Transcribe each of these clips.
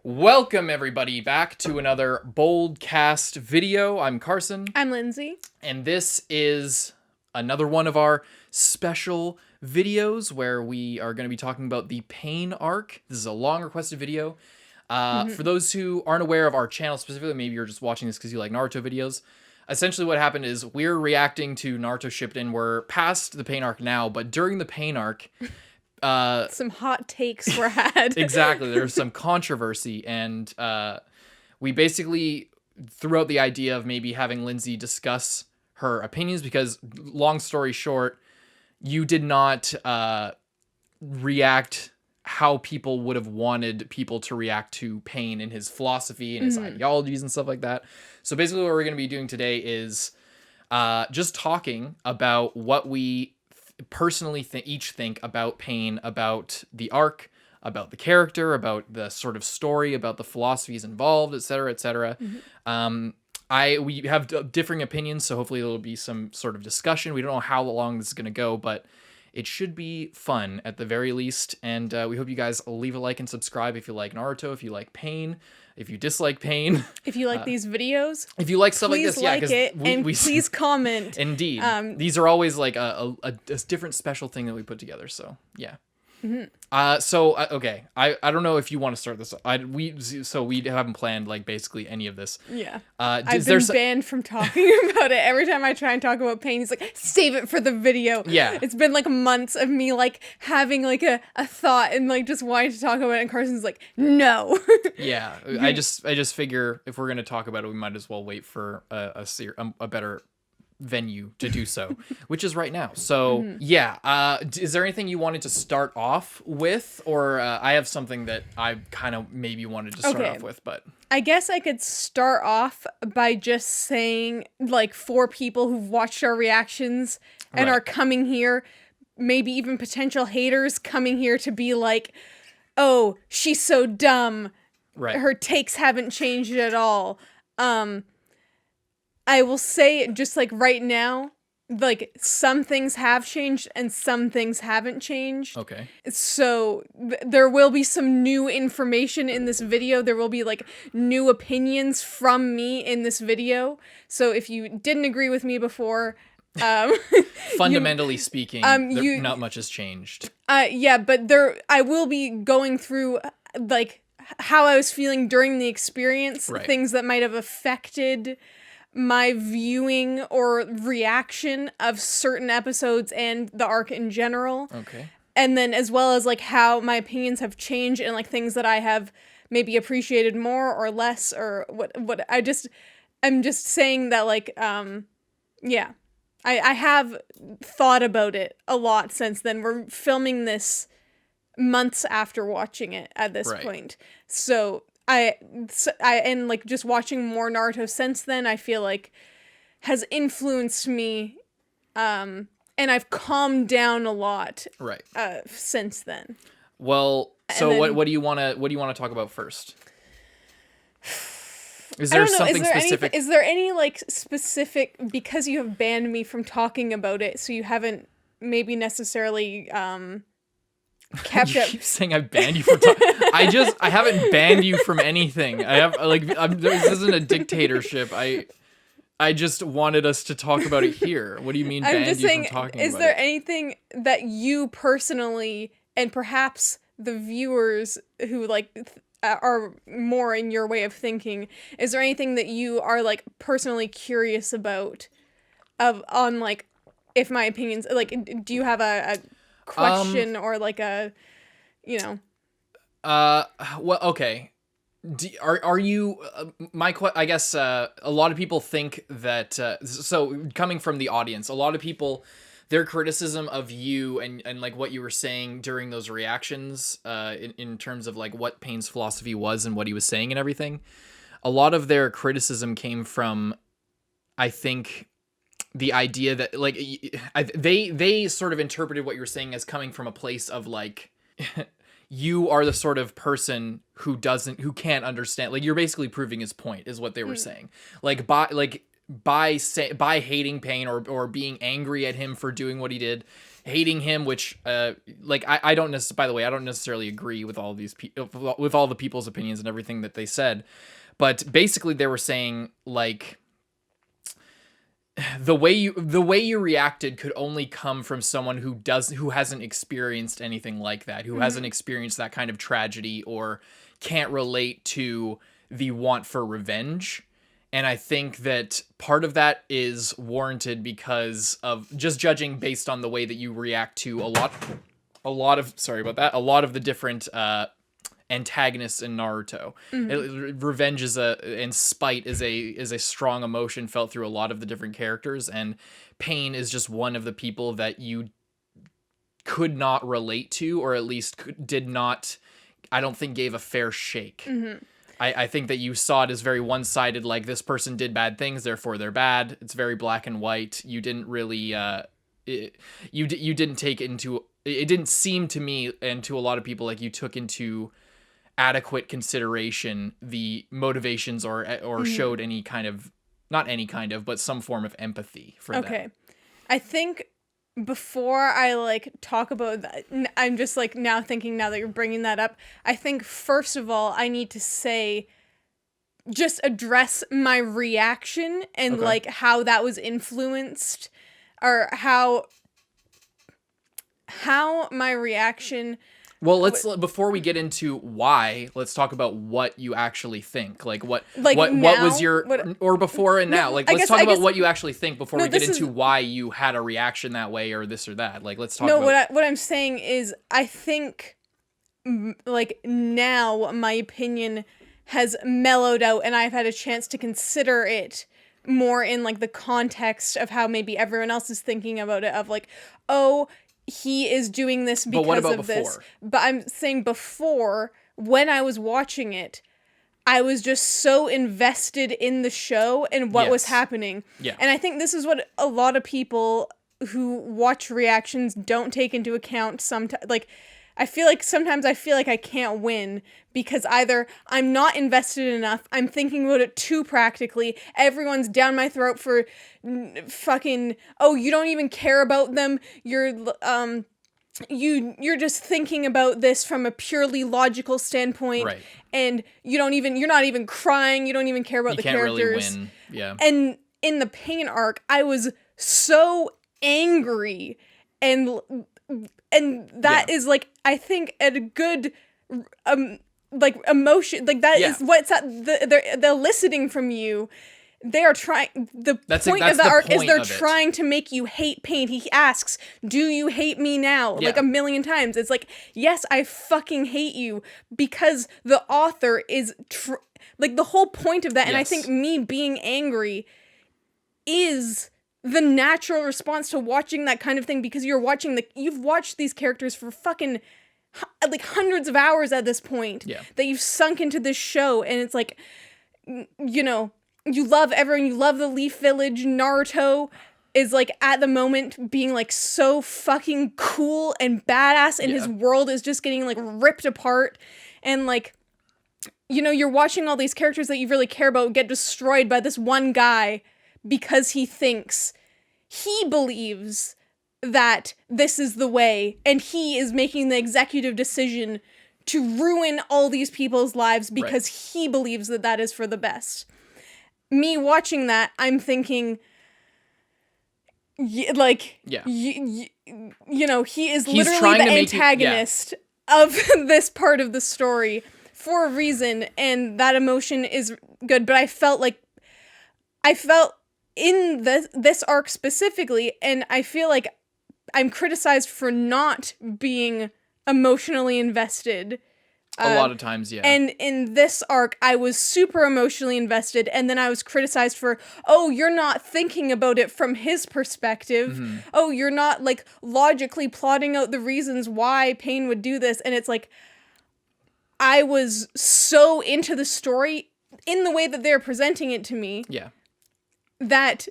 Welcome everybody back to another BOLDcast video. I'm Carson. I'm Lindsay. And this is another one of our special videos where we are going to be talking about the Pain arc. This is a long requested video. For those who aren't aware of our channel specifically, maybe you're just watching this because you like Naruto videos. Essentially what happened is we're reacting to Naruto Shippuden. We're past the Pain arc now, but during the Pain arc... some hot takes were had. Exactly. There's some controversy, and we basically threw out the idea of maybe having Lindsay discuss her opinions because, long story short, you did not react how people would have wanted people to react to Pain and his philosophy and his ideologies and stuff like that. So basically what we're going to be doing today is just talking about what we personally each think about Pain, about the arc, about the character, about the sort of story, about the philosophies involved, etc., etc. We have differing opinions, so hopefully there'll be some sort of discussion. We don't know how long this is going to go, but it should be fun at the very least. And we hope you guys leave a like and subscribe if you like Naruto, if you like Pain, if you dislike Pain. If you like these videos, if you like stuff like this, yeah, because please comment. Indeed, these are always like a different special thing that we put together. So yeah. Okay. I don't know if you want to start this. We haven't planned like basically any of this. Yeah. I've been banned from talking about it. Every time I try and talk about Pain, he's like, save it for the video. Yeah. It's been like months of me like having like a thought and like just wanting to talk about it, and Carson's like, no. Yeah. I just figure if we're gonna talk about it, we might as well wait for a better venue to do so, which is right now. So yeah, is there anything you wanted to start off with, or I have something that I kind of maybe wanted to start off with, but I guess I could start off by just saying, like, for people who've watched our reactions and are coming here, maybe even potential haters coming here to be like, oh, she's so dumb, her takes haven't changed at all. I will say, just like right now, like some things have changed and some things haven't changed. Okay. So there will be some new information in this video. There will be like new opinions from me in this video. So if you didn't agree with me before, fundamentally speaking, not much has changed. Yeah, but I will be going through like how I was feeling during the experience, things that might have affected my viewing or reaction of certain episodes and the arc in general. Okay. And then as well as like how my opinions have changed and like things that I have maybe appreciated more or less, or what I'm just saying that like yeah. I have thought about it a lot since then. We're filming this months after watching it at this point. So I and like just watching more Naruto since then, I feel like has influenced me, and I've calmed down a lot since then. Well, so what do you want to talk about first? Is there something specific? Is there any like specific, because you have banned me from talking about it, so you haven't maybe necessarily kept up. Keep saying I've banned you from talking. I haven't banned you from anything. I have this isn't a dictatorship. I just wanted us to talk about it here. What do you mean banned you from talking about it? Is there anything that you personally, and perhaps the viewers who like are more in your way of thinking, is there anything that you are like personally curious about on like if my opinions, like, do you have a question or like a, you know? Well, okay. Are you, I guess, a lot of people think that, so coming from the audience, a lot of people, their criticism of you and like what you were saying during those reactions, in terms of like what Pain's philosophy was and what he was saying and everything, a lot of their criticism came from, I think, the idea that like they sort of interpreted what you were saying as coming from a place of like you are the sort of person who can't understand, like you're basically proving his point is what they were saying, like by hating Pain or being angry at him for doing what he did, hating him, which like I don't necessarily, by the way, I don't necessarily agree with all these with all the people's opinions and everything that they said, but basically they were saying like the way you reacted could only come from someone who hasn't experienced anything like that, who hasn't experienced that kind of tragedy or can't relate to the want for revenge. And I think that part of that is warranted because of just judging based on the way that you react to a lot of the different antagonists in Naruto. Revenge and spite is a strong emotion felt through a lot of the different characters, and Pain is just one of the people that you could not relate to, or at least did not, I don't think, gave a fair shake. I think that you saw it as very one-sided, like this person did bad things, therefore they're bad. It's very black and white. You didn't really you didn't take into, it didn't seem to me and to a lot of people like you took into adequate consideration the motivations or showed any kind of, not any kind of, but some form of empathy for them. Okay. I think before I like talk about that, I'm just like now thinking, now that you're bringing that up, I think first of all I need to say, just address my reaction and like how that was influenced, or how my reaction. Well, before we get into why, let's talk about what you actually think. Like what was your, or before and now. Like let's talk about what you actually think before we get into why you had a reaction that way or this or that. Like let's talk about. What I'm saying is I think like now my opinion has mellowed out and I've had a chance to consider it more in like the context of how maybe everyone else is thinking about it, of like, oh, he is doing this because of this. But I'm saying before, when I was watching it, I was just so invested in the show and what was happening. Yeah. And I think this is what a lot of people who watch reactions don't take into account sometimes. Like, I feel like sometimes I feel like I can't win because either I'm not invested enough, I'm thinking about it too practically, everyone's down my throat for fucking, oh, you don't even care about them, you're just thinking about this from a purely logical standpoint, right? And you're not even crying, you don't even care about the characters. You can't really win. Yeah. And in the Pain arc, I was so angry and that is like, I think at a good like emotion, like that is what's they're eliciting from you. They are trying, the point of the arc is they're trying to make you hate Pain. He asks, do you hate me now? Like a million times. It's like, yes, I fucking hate you, because the author is like the whole point of that. And I think me being angry is the natural response to watching that kind of thing, because you've watched these characters for fucking like hundreds of hours at this point, that you've sunk into this show, and it's like, you know, you love everyone, you love the Leaf Village. Naruto is like at the moment being like so fucking cool and badass, and his world is just getting like ripped apart, and like, you know, you're watching all these characters that you really care about get destroyed by this one guy because he believes that this is the way, and he is making the executive decision to ruin all these people's lives because he believes that that is for the best. Me watching that, I'm thinking, like, you know, he's literally the antagonist of this part of the story for a reason, and that emotion is good. But I felt in this arc specifically, and I feel like I'm criticized for not being emotionally invested. A lot of times, And in this arc, I was super emotionally invested, and then I was criticized for, oh, you're not thinking about it from his perspective. Mm-hmm. Oh, you're not, like, logically plotting out the reasons why Pain would do this. And it's like, I was so into the story in the way that they're presenting it to me. Yeah. That...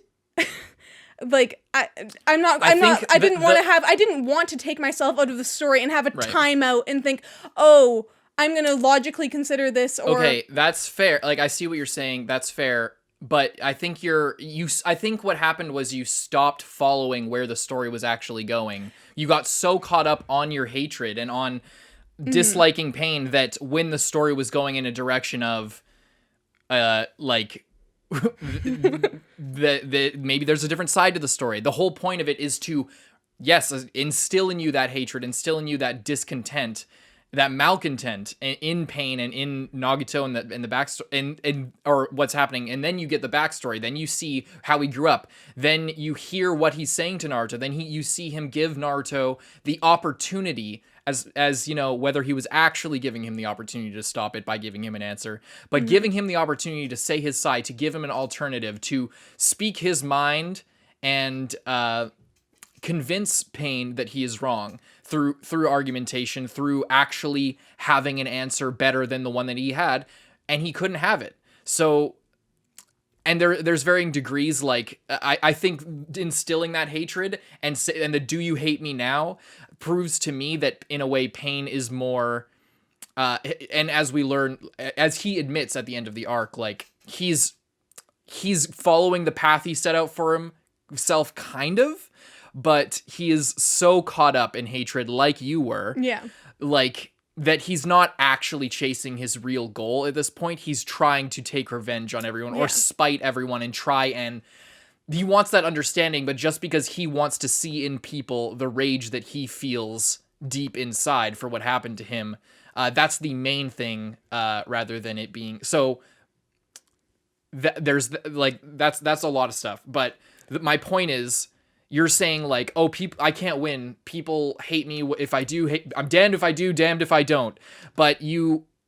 like I didn't want to take myself out of the story and have a timeout and think, oh, I'm gonna logically consider this. Or okay, that's fair. Like, I see what you're saying. That's fair. but I think I think what happened was you stopped following where the story was actually going. You got so caught up on your hatred and on disliking pain that when the story was going in a direction of like that maybe there's a different side to the story. The whole point of it is to, yes, instill in you that hatred, instill in you that discontent, that malcontent in pain and in Nagato and the backstory and or what's happening. And then you get the backstory. Then you see how he grew up. Then you hear what he's saying to Naruto. Then you see him give Naruto the opportunity, as you know, whether he was actually giving him the opportunity to stop it by giving him an answer, but giving him the opportunity to say his side, to give him an alternative, to speak his mind and convince Pain that he is wrong through argumentation, through actually having an answer better than the one that he had, and he couldn't have it. So, and there's varying degrees. Like I think instilling that hatred and the "do you hate me now" proves to me that in a way Pain is more, and as we learn, as he admits at the end of the arc, like he's following the path he set out for himself, kind of. But he is so caught up in hatred, like you were. Yeah. Like, that he's not actually chasing his real goal at this point. He's trying to take revenge on everyone or spite everyone and try and... He wants that understanding, but just because he wants to see in people the rage that he feels deep inside for what happened to him, that's the main thing, rather than it being... So, there's, like, that's a lot of stuff. But my point is... You're saying like, oh, I can't win. People hate me if I do. I'm damned if I do, damned if I don't. But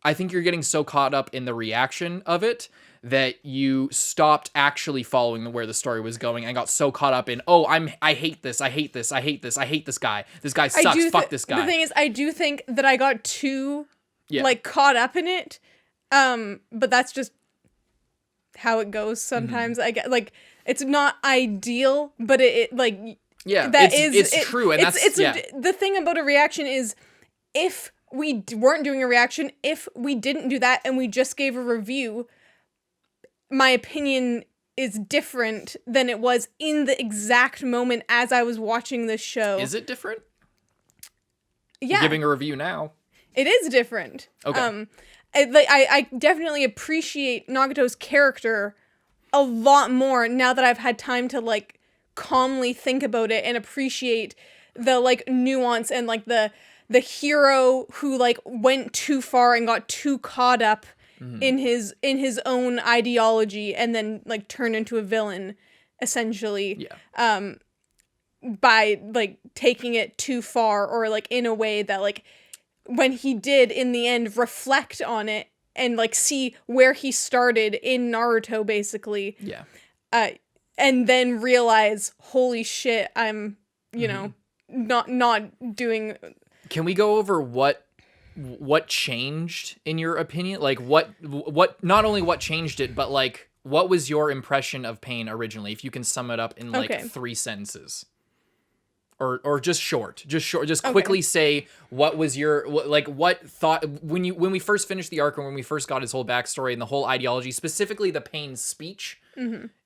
I think you're getting so caught up in the reaction of it that you stopped actually following where the story was going and got so caught up in, oh, I hate this, I hate this, I hate this, I hate this guy. This guy sucks. Fuck this guy. The thing is, I do think that I got too like caught up in it. But that's just how it goes sometimes. I get like. It's not ideal, but it like it's true, and the thing about a reaction is if we weren't doing a reaction, if we didn't do that and we just gave a review, my opinion is different than it was in the exact moment as I was watching this show. Is it different? Yeah, you're giving a review now. It is different. Okay, I definitely appreciate Nagato's character a lot more now that I've had time to like calmly think about it and appreciate the like nuance and like the hero who like went too far and got too caught up in his own ideology and then like turned into a villain essentially by like taking it too far, or like in a way that like when he did in the end reflect on it and like see where he started in Naruto, basically. Yeah. And then realize, holy shit, I'm, you know, not doing. Can we go over what changed in your opinion? Like what not only what changed it, but like what was your impression of Pain originally? If you can sum it up in like 3 sentences. Or just quickly say what was your what thought when we first finished the arc and when we first got his whole backstory and the whole ideology, specifically the Pain speech,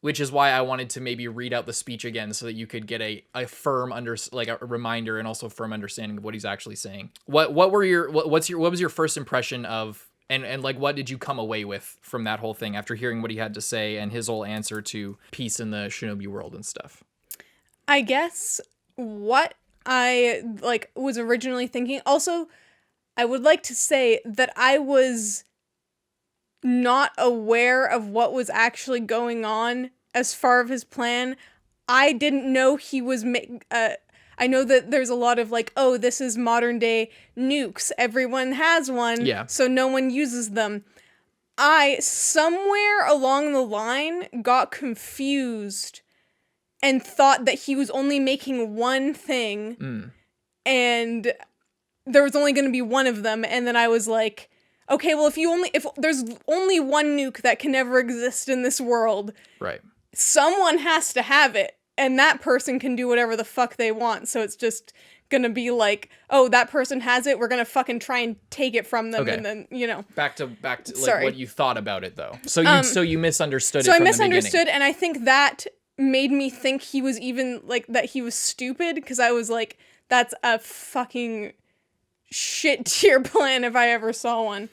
which is why I wanted to maybe read out the speech again so that you could get a firm a reminder and also firm understanding of what he's actually saying. What was your first impression of and like what did you come away with from that whole thing after hearing what he had to say and his whole answer to peace in the shinobi world and stuff? I guess what I like was originally thinking. Also, I would like to say that I was not aware of what was actually going on as far as his plan. I didn't know he was I know that there's a lot of like, oh, this is modern day nukes. Everyone has one, so no one uses them. I somewhere along the line got confused and thought that he was only making one thing and there was only going to be one of them. And then I was like, okay, well, if there's only one nuke that can ever exist in this world, right? Someone has to have it, and that person can do whatever the fuck they want. So it's just gonna be like, oh, that person has it, we're gonna fucking try and take it from them, Okay. and then, you know. Back to like Sorry. what you thought about it though. So you misunderstood So it I from the misunderstood, beginning. and I think that made me think he was even, like, that he was stupid, because I was like, that's a fucking shit tier plan if I ever saw one.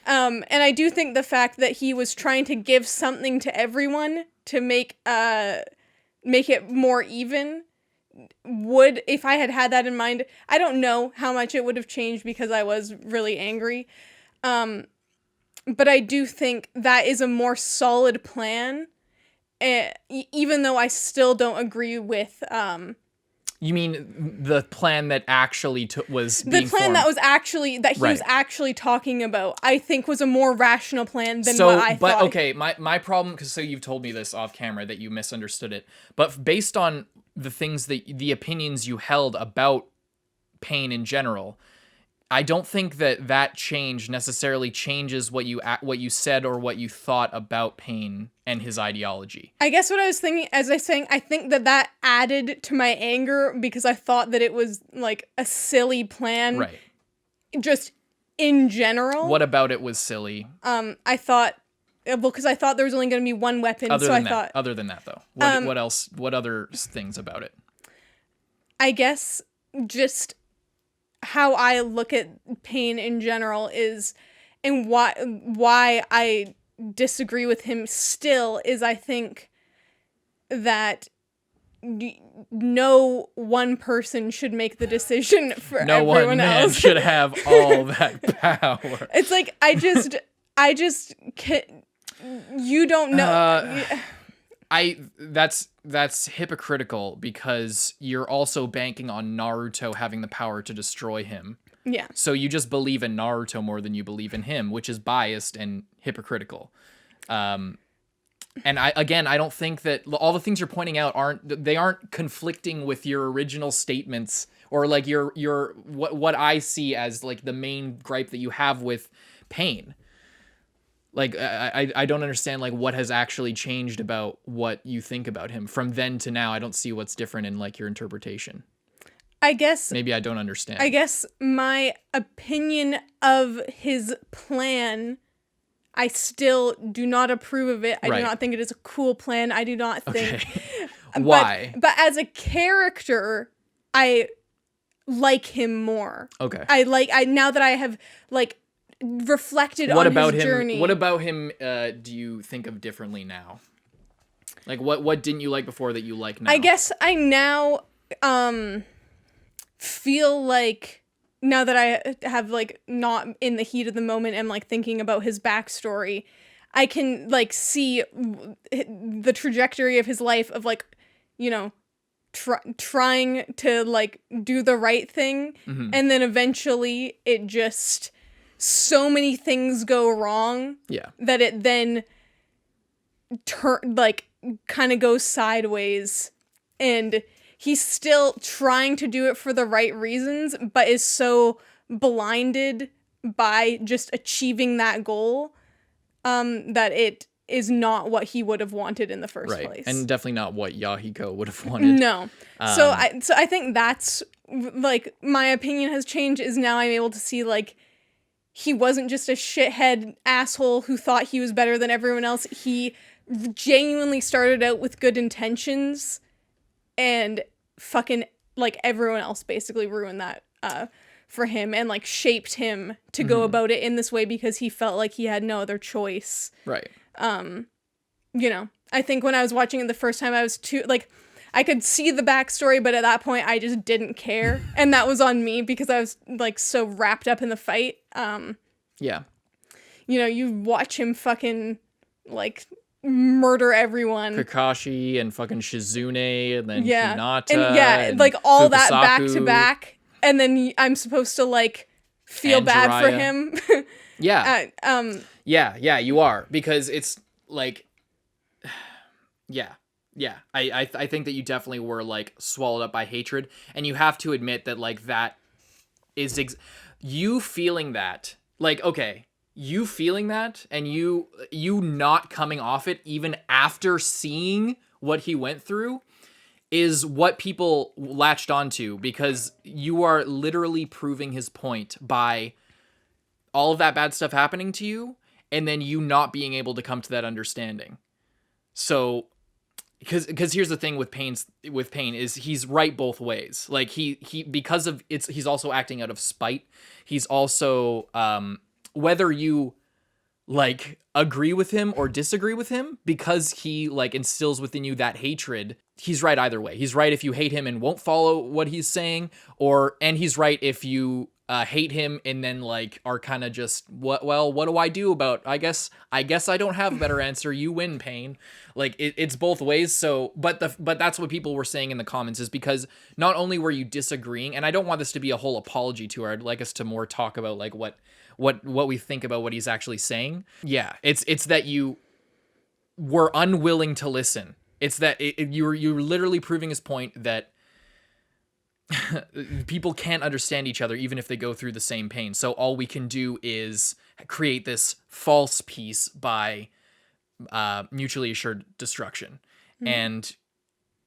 And I do think the fact that he was trying to give something to everyone to make it more even would, if I had that in mind, I don't know how much it would have changed because I was really angry. But I do think that is a more solid plan, even though I still don't agree with You mean the plan that actually was the being plan formed? that was actually he was actually talking about, I think was a more rational plan than what I thought. But okay, my problem, because so you've told me this off camera that you misunderstood it, but based on the things that the opinions you held about pain in general, I don't think that change necessarily changes what you said or what you thought about pain and his ideology. I guess what I was thinking, as I was saying, I think that added to my anger because I thought that it was like a silly plan. Right. Just in general. What about it was silly? I thought, because I thought there was only going to be one weapon, Other than that, though, what else? What other things about it? I guess just how I look at pain in general is, and why I disagree with him still is, I think that no one person should make the decision for no everyone one man else. should have all that power. It's like, I just can't, you don't know. That's hypocritical because you're also banking on Naruto having the power to destroy him. Yeah. So you just believe in Naruto more than you believe in him, which is biased and hypocritical. And I don't think that all the things you're pointing out aren't conflicting with your original statements or like your what I see as like the main gripe that you have with pain. Like, I don't understand, like, what has actually changed about what you think about him. From then to now, I don't see what's different in, like, your interpretation. I guess... Maybe I don't understand. I guess my opinion of his plan, I still do not approve of it. I do not think it is a cool plan. I do not think... Okay. Why? But as a character, I like him more. Okay. Now that I have, like, reflected on his journey. What about him do you think of differently now? Like, what didn't you like before that you like now? I guess I now feel like, now that I have, like, not in the heat of the moment and, like, thinking about his backstory, I can, like, see the trajectory of his life of, like, you know, trying to, like, do the right thing, and then eventually it just... so many things go wrong that it then kind of goes sideways, and he's still trying to do it for the right reasons, but is so blinded by just achieving that goal that it is not what he would have wanted in the first place. And definitely not what Yahiko would have wanted. No. So I think that's, like, my opinion has changed, is now I'm able to see, like, he wasn't just a shithead asshole who thought he was better than everyone else. He genuinely started out with good intentions, and fucking, like, everyone else basically ruined that for him, and, like, shaped him to go about it in this way because he felt like he had no other choice. Right. You know, I think when I was watching it the first time, I was too, like, I could see the backstory, but at that point I just didn't care. And that was on me because I was, like, so wrapped up in the fight. Yeah. You know, you watch him fucking, like, murder everyone. Kakashi and fucking Shizune and then Hinata. And like, all Fukusaku, that back to back. And then I'm supposed to, like, feel bad for him. Yeah. Yeah, you are. Because it's, like... Yeah. I think that you definitely were, like, swallowed up by hatred, and you have to admit that, like, that is you feeling that, like, okay, you feeling that, and you not coming off it even after seeing what he went through is what people latched onto, because you are literally proving his point by all of that bad stuff happening to you and then you not being able to come to that understanding. So because here's the thing with Pain is he's right both ways. Like he because of he's also acting out of spite. He's also whether you like agree with him or disagree with him, because he like instills within you that hatred, he's right either way. He's right if you hate him and won't follow what he's saying, and he's right if you hate him and then like are kind of just what do I do about, I guess I don't have a better answer, you win, Pain. Like it's both ways. So but that's what people were saying in the comments, is because not only were you disagreeing, and I don't want this to be a whole apology to her, I'd like us to more talk about like what we think about what he's actually saying. Yeah, it's that you were unwilling to listen. It's that you're literally proving his point that people can't understand each other even if they go through the same pain. So all we can do is create this false peace by mutually assured destruction. Mm-hmm. And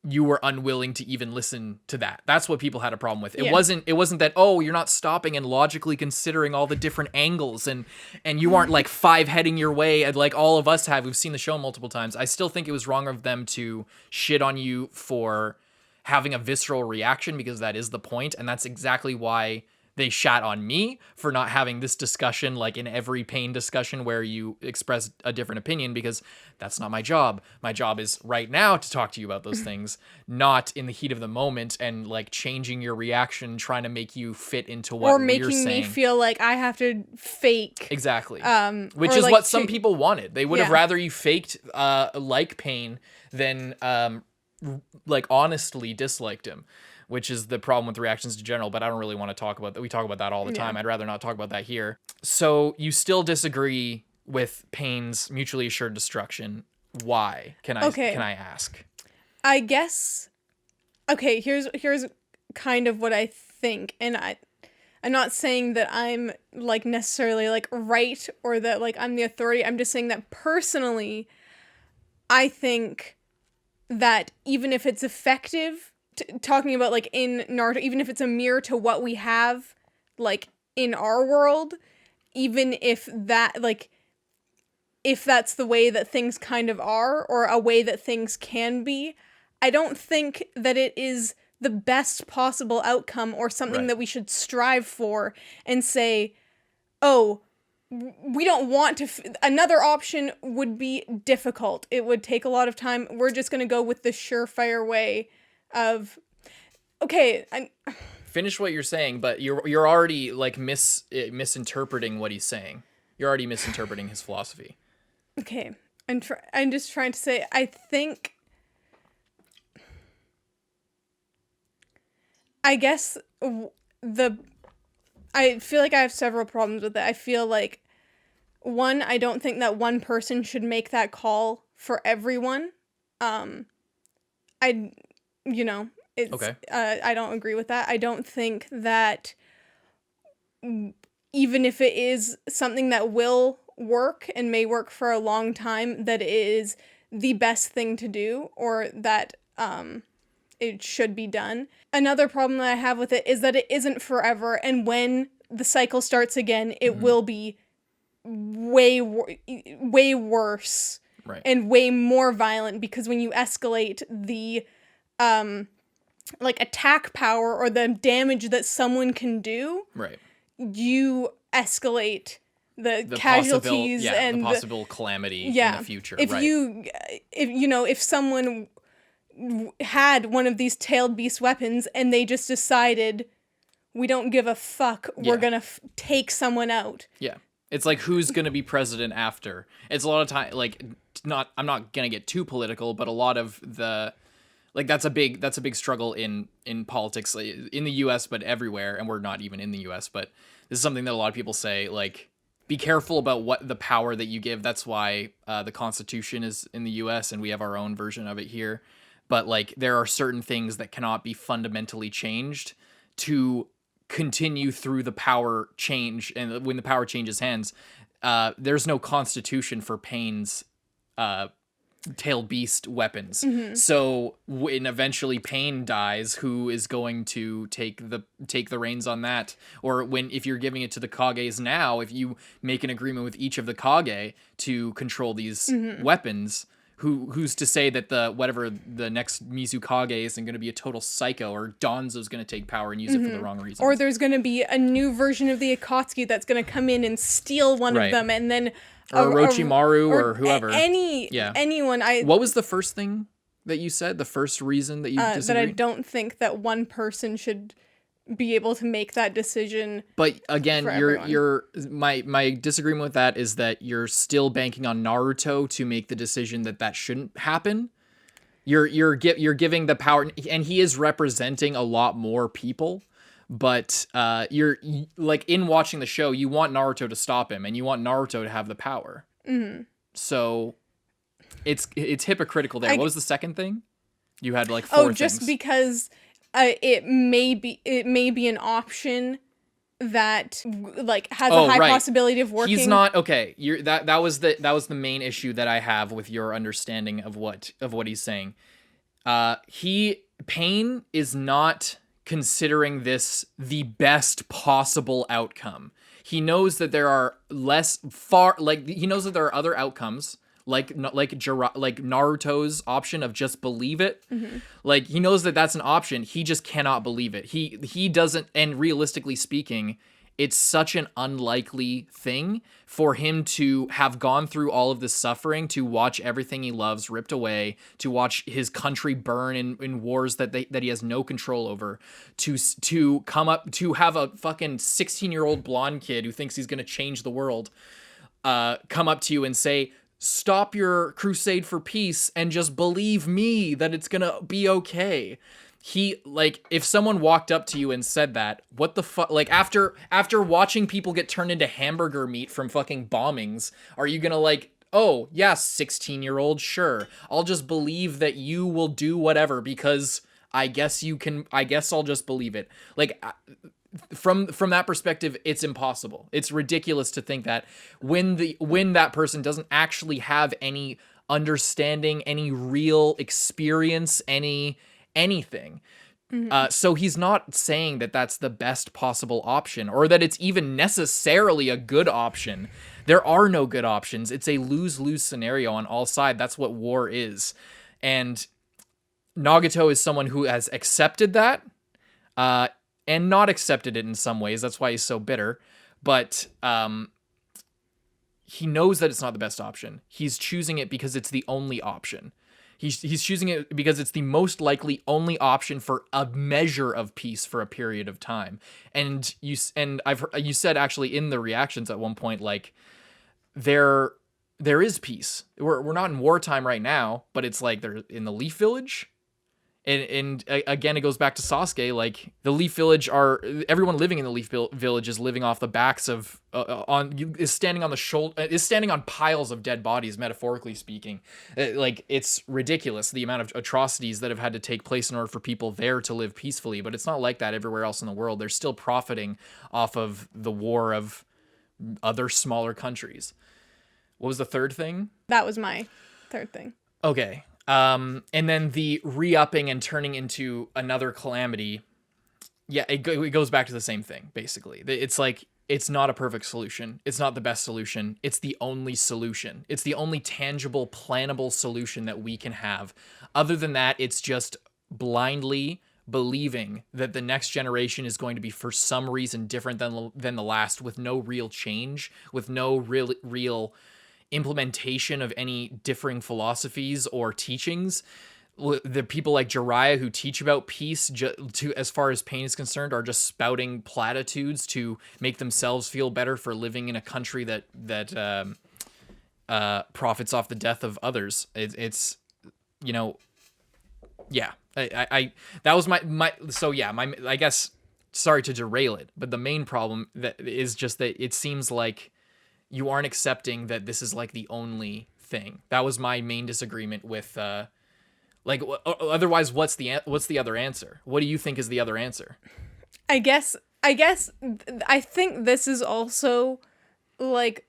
you were unwilling to even listen to that. That's what people had a problem with. It wasn't that, oh, you're not stopping and logically considering all the different angles and you aren't like five-heading your way like all of us have. We've seen the show multiple times. I still think it was wrong of them to shit on you for having a visceral reaction, because that is the point, and that's exactly why they shat on me for not having this discussion like in every Pain discussion where you express a different opinion, because that's not my job. My job is right now to talk to you about those things, not in the heat of the moment and like changing your reaction, trying to make you fit into what we're saying. Or making me feel like I have to fake. Exactly. Which is like what some people wanted. They would have rather you faked like Pain than like honestly disliked him, which is the problem with reactions in general, but I don't really want to talk about that. We talk about that all the time. I'd rather not talk about that here. So you still disagree with Pain's mutually assured destruction. Why? Can I ask? I guess, okay, here's kind of what I think, and I'm not saying that I'm like necessarily like right or that like I'm the authority. I'm just saying that personally, I think that even if it's effective, talking about like in Naruto, even if it's a mirror to what we have like in our world, even if that like if that's the way that things kind of are or a way that things can be, I don't think that it is the best possible outcome or something that we should strive for and say, oh, we don't want to another option would be difficult. It would take a lot of time. We're just going to go with the surefire way of, okay. Finish what you're saying, but you're already like misinterpreting what he's saying. You're already misinterpreting his philosophy. Okay. I'm just trying to say, I think, I guess I feel like I have several problems with it. I feel like, one, I don't think that one person should make that call for everyone. Okay. I don't agree with that. I don't think that even if it is something that will work and may work for a long time, that it is the best thing to do or that it should be done. Another problem that I have with it is that it isn't forever, and when the cycle starts again, it will be way worse and way more violent, because when you escalate the like attack power or the damage that someone can do, you escalate the casualties and the possible calamity in the future. If someone had one of these tailed beast weapons and they just decided, we don't give a fuck, we're gonna take someone out. Yeah. It's like, who's going to be president after? It's a lot of time, like, I'm not going to get too political, but a lot of the, like, that's a big struggle in politics, in the US, but everywhere. And we're not even in the US, but this is something that a lot of people say, like, be careful about what the power that you give. That's why the Constitution is in the US and we have our own version of it here. But like, there are certain things that cannot be fundamentally changed to continue through the power change, and when the power changes hands, there's no constitution for Pain's tailed beast weapons. So when eventually Pain dies, who is going to take the reins on that? Or if you're giving it to the Kages now, if you make an agreement with each of the Kage to control these weapons, who's to say that the next Mizukage isn't going to be a total psycho, or Donzo's going to take power and use it for the wrong reasons? Or there's going to be a new version of the Akatsuki that's going to come in and steal one of them, and then or Orochimaru or whoever. Anyone. What was the first thing that you said? The first reason that you disagree? That I don't think that one person should be able to make that decision. But again, my disagreement with that is that you're still banking on Naruto to make the decision that shouldn't happen. You're giving the power, and he is representing a lot more people. But you're like, in watching the show, you want Naruto to stop him, and you want Naruto to have the power. So it's hypocritical there. What was the second thing? You had like 4 things. Just because it may be an option that like has a high possibility of working. He's not okay. That was the main issue that I have with your understanding of what he's saying. Pain is not considering this the best possible outcome. He knows that there are he knows that there are other outcomes, like Naruto's option of just believe it. Like, he knows that that's an option. He just cannot believe it. He doesn't, and realistically speaking, it's such an unlikely thing for him to have gone through all of this suffering, to watch everything he loves ripped away, to watch his country burn in wars that he has no control over, to come up, to have a fucking 16-year-old blonde kid who thinks he's going to change the world come up to you and say, stop your crusade for peace and just believe me that it's going to be okay. If someone walked up to you and said that, what the fuck, like, after watching people get turned into hamburger meat from fucking bombings, are you gonna like, oh yeah, 16-year-old, sure, I'll just believe that you will do whatever because I guess I'll just believe it. Like, from that perspective, it's impossible. It's ridiculous to think that when that person doesn't actually have any understanding, any real experience, anything. So he's not saying that that's the best possible option, or that it's even necessarily a good option. There are no good options. It's a lose-lose scenario on all sides. That's what war is. And Nagato is someone who has accepted that, and not accepted it in some ways. That's why he's so bitter. But he knows that it's not the best option. He's choosing it because it's the only option. He's choosing it because it's the most likely only option for a measure of peace for a period of time. And you said actually in the reactions at one point, like, there is peace. We're not in wartime right now, but it's like they're in the Leaf Village. And again, it goes back to Sasuke. Like, the Leaf Village everyone living in the Leaf Village is living off the backs of is standing on piles of dead bodies, metaphorically speaking. Like, it's ridiculous the amount of atrocities that have had to take place in order for people there to live peacefully. But it's not like that everywhere else in the world. They're still profiting off of the war of other smaller countries. What was the third thing? That was my third thing. Okay. And then the re-upping and turning into another calamity. Yeah, it goes back to the same thing, basically. It's like, it's not a perfect solution. It's not the best solution. It's the only solution. It's the only tangible, plannable solution that we can have. Other than that, it's just blindly believing that the next generation is going to be, for some reason, different than the last, with no real change, with no real implementation of any differing philosophies or teachings. The people like Jiraiya who teach about peace, as far as Pain is concerned, are just spouting platitudes to make themselves feel better for living in a country that profits off the death of others. It's yeah. That was my I guess, sorry to derail it, but the main problem that is just that it seems like you aren't accepting that this is like the only thing. That was my main disagreement with, otherwise, what's the other answer? What do you think is the other answer? I guess I think this is also like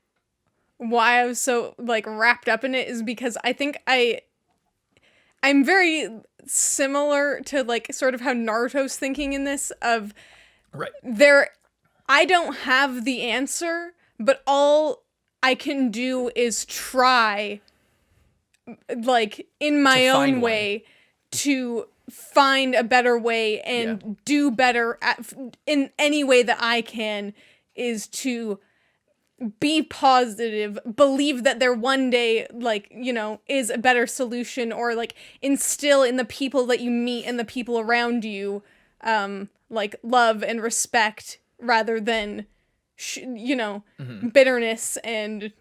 why I was so like wrapped up in it is because I think I'm very similar to like sort of how Naruto's thinking in this of Right. I don't have the answer, but all I can do is try, like, in my own way to find a better way and do better in any way that I can, is to be positive, believe that there one day, like, you know, is a better solution, or like instill in the people that you meet and the people around you, like love and respect rather than, bitterness and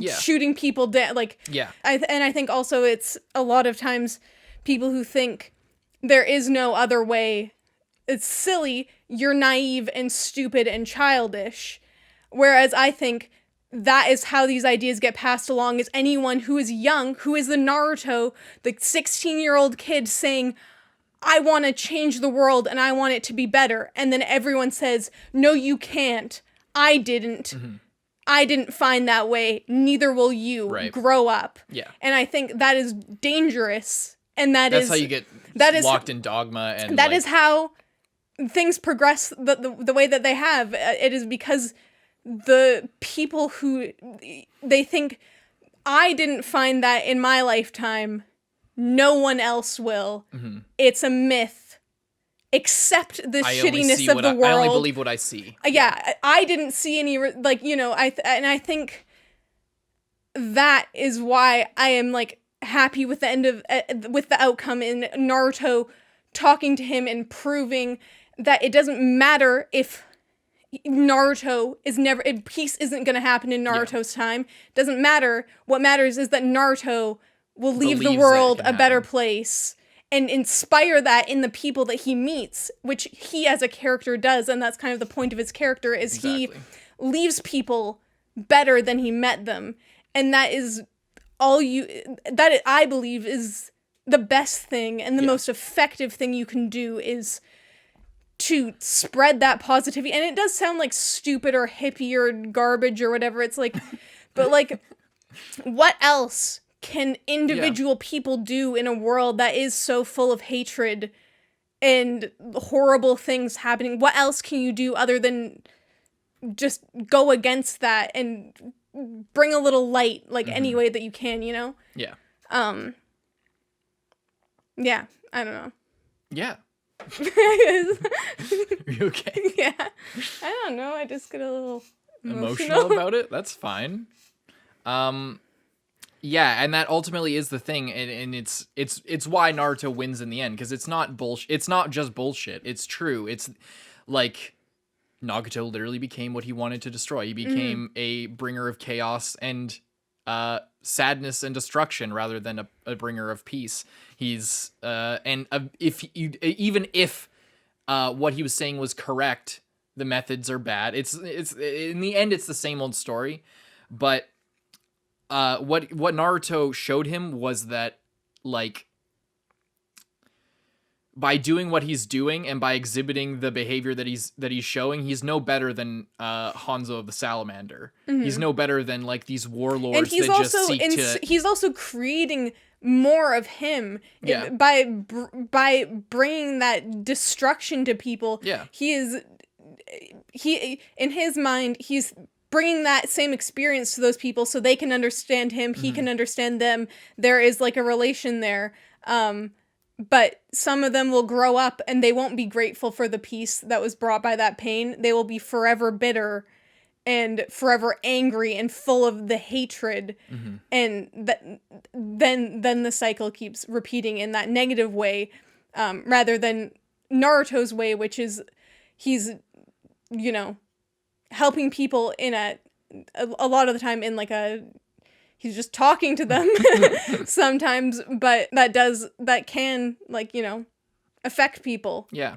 shooting people down. Like, I think also it's a lot of times people who think there is no other way. It's silly. You're naive and stupid and childish. Whereas I think that is how these ideas get passed along, is anyone who is young, who is the Naruto, the 16-year-old kid saying, I want to change the world and I want it to be better. And then everyone says, no, you can't. I didn't. Mm-hmm. I didn't find that way. Neither will you. Right. Grow up. Yeah. And I think that is dangerous. And that's how you get locked in dogma. And that is how things progress the way that they have. It is because the people who they think, I didn't find that in my lifetime, no one else will. Mm-hmm. It's a myth. Accept the shittiness of the world. I only believe what I see. Yeah, I didn't see any, like, you know, I think that is why I am, like, happy with the end of, with the outcome in Naruto talking to him and proving that it doesn't matter if Naruto is never, peace isn't going to happen in Naruto's time. Doesn't matter. What matters is that Naruto will leave the world a better place and inspire that in the people that he meets, which he as a character does. And that's kind of the point of his character, is he leaves people better than he met them. And that is I believe is the best thing and the most effective thing you can do, is to spread that positivity. And it does sound like stupid or hippie or garbage or whatever. It's like, but like, what else can individual people do in a world that is so full of hatred and horrible things happening? What else can you do other than just go against that and bring a little light, like, any way that you can, you know? Yeah. Yeah, I don't know. Yeah. Are you okay? Yeah. I don't know. I just get a little emotional about it. That's fine. Yeah, and that ultimately is the thing, and it's why Naruto wins in the end, because it's not bullshit. It's not just bullshit. It's true. It's like Nagato literally became what he wanted to destroy. He became a bringer of chaos and sadness and destruction rather than a bringer of peace. He's even if what he was saying was correct, the methods are bad. It's in the end it's the same old story, but what Naruto showed him was that, like, by doing what he's doing and by exhibiting the behavior that he's showing, he's no better than Hanzo of the Salamander. Mm-hmm. He's no better than, like, these warlords, and he's he's also creating more of him by bringing that destruction to people. Yeah, he in his mind, he's bringing that same experience to those people so they can understand him. He can understand them. There is, like, a relation there. But some of them will grow up and they won't be grateful for the peace that was brought by that pain. They will be forever bitter and forever angry and full of the hatred. Mm-hmm. And then the cycle keeps repeating in that negative way, rather than Naruto's way, which is he's, you know, helping people in a lot of the time in, like, he's just talking to them sometimes, but that can, like, you know, affect people. Yeah.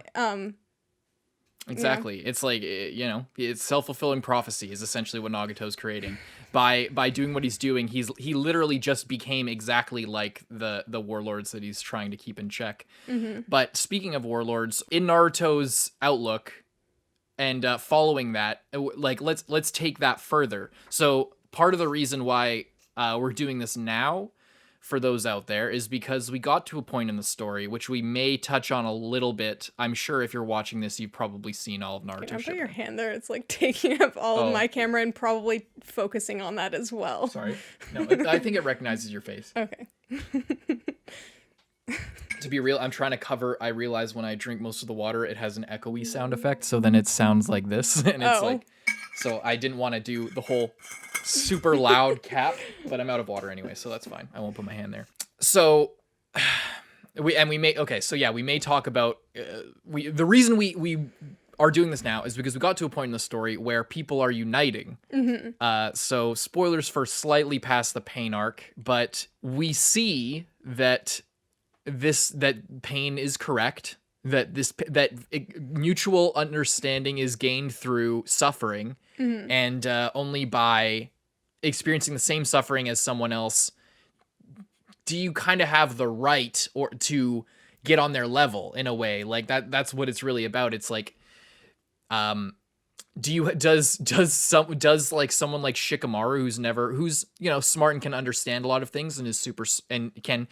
Exactly. Yeah. It's like, you know, it's self-fulfilling prophecy is essentially what Nagato's creating. By doing what he's doing, he literally just became exactly like the warlords that he's trying to keep in check. Mm-hmm. But speaking of warlords, in Naruto's outlook and following that, like, let's take that further. So part of the reason why we're doing this now, for those out there, is because we got to a point in the story which we may touch on a little bit. I'm sure if you're watching this, you've probably seen all of Naruto Can I put Shippuden. your hand there? It's like taking up all of my camera and probably focusing on that as well. Sorry. No, I think it recognizes your face. Okay. To be real, I'm trying to cover. I realize when I drink most of the water, it has an echoey sound effect, so then it sounds like this, and it's like, so I didn't want to do the whole super loud cap, but I'm out of water anyway, so that's fine. I won't put my hand there. So we may talk about the reason we are doing this now is because we got to a point in the story where people are uniting. So spoilers for slightly past the pain arc, but we see that pain is correct, that mutual understanding is gained through suffering, and only by experiencing the same suffering as someone else do you kind of have the right or to get on their level in a way. Like that's what it's really about. It's like does like someone like Shikamaru who's smart and can understand a lot of things and is super and can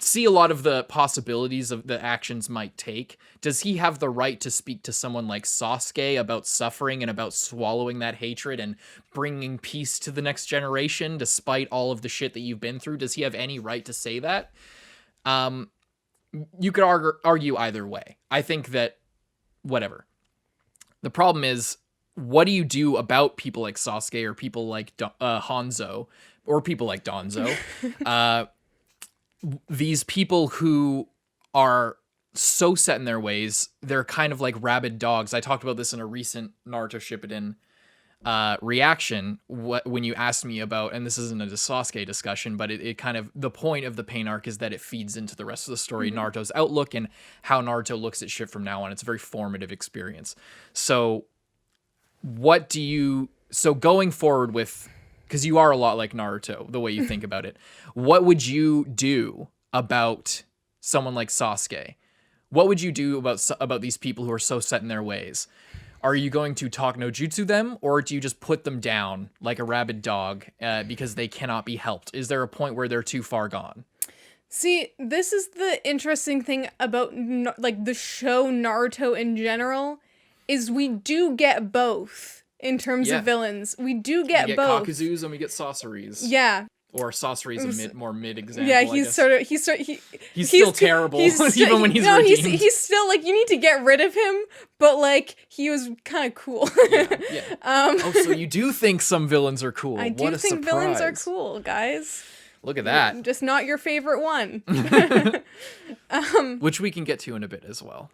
see a lot of the possibilities of the actions might take, does he have the right to speak to someone like Sasuke about suffering and about swallowing that hatred and bringing peace to the next generation despite all of the shit that you've been through? Does he have any right to say that? You could argue either way. I think that whatever. The problem is, what do you do about people like Sasuke or people like Hanzo or people like Danzo? These people who are so set in their ways, they're kind of like rabid dogs. I talked about this in a recent Naruto Shippuden reaction when you asked me about, and this isn't a Sasuke discussion, but it kind of, the point of the pain arc is that it feeds into the rest of the story, Naruto's outlook and how Naruto looks at shit from now on. It's a very formative experience. So going forward with, because you are a lot like Naruto, the way you think about it, what would you do about someone like Sasuke? What would you do about these people who are so set in their ways? Are you going to talk no jutsu them, or do you just put them down like a rabid dog because they cannot be helped? Is there a point where they're too far gone? See, this is the interesting thing about like the show Naruto in general, is we do get both. In terms of villains, we do get both. We get Kakuzus and we get Sasori's. Yeah. Or Sasori's a more mid example. Yeah, he's still terrible even when he's redeemed. He's still like, you need to get rid of him, but like he was kind of cool. Yeah. So you do think some villains are cool? I do think villains are cool, guys. Look at that. Just not your favorite one. Which we can get to in a bit as well.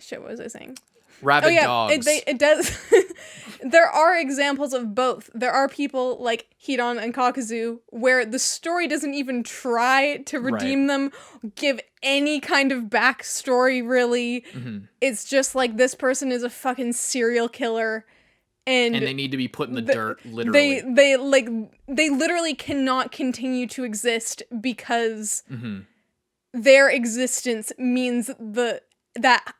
Shit, what was I saying? Rabid dogs. It does. There are examples of both. There are people like Hidan and Kakuzu where the story doesn't even try to redeem them, give any kind of backstory, really. It's just like, this person is a fucking serial killer. And they need to be put in the dirt, literally. They literally cannot continue to exist because their existence means that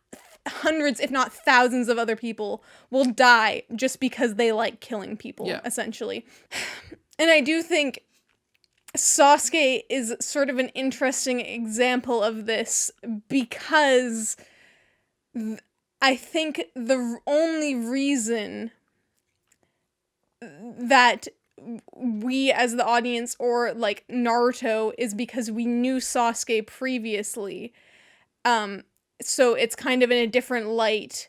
hundreds, if not thousands of other people will die just because they like killing people, essentially. And I do think Sasuke is sort of an interesting example of this, because I think the only reason that we as the audience, or like Naruto, is because we knew Sasuke previously. So it's kind of in a different light.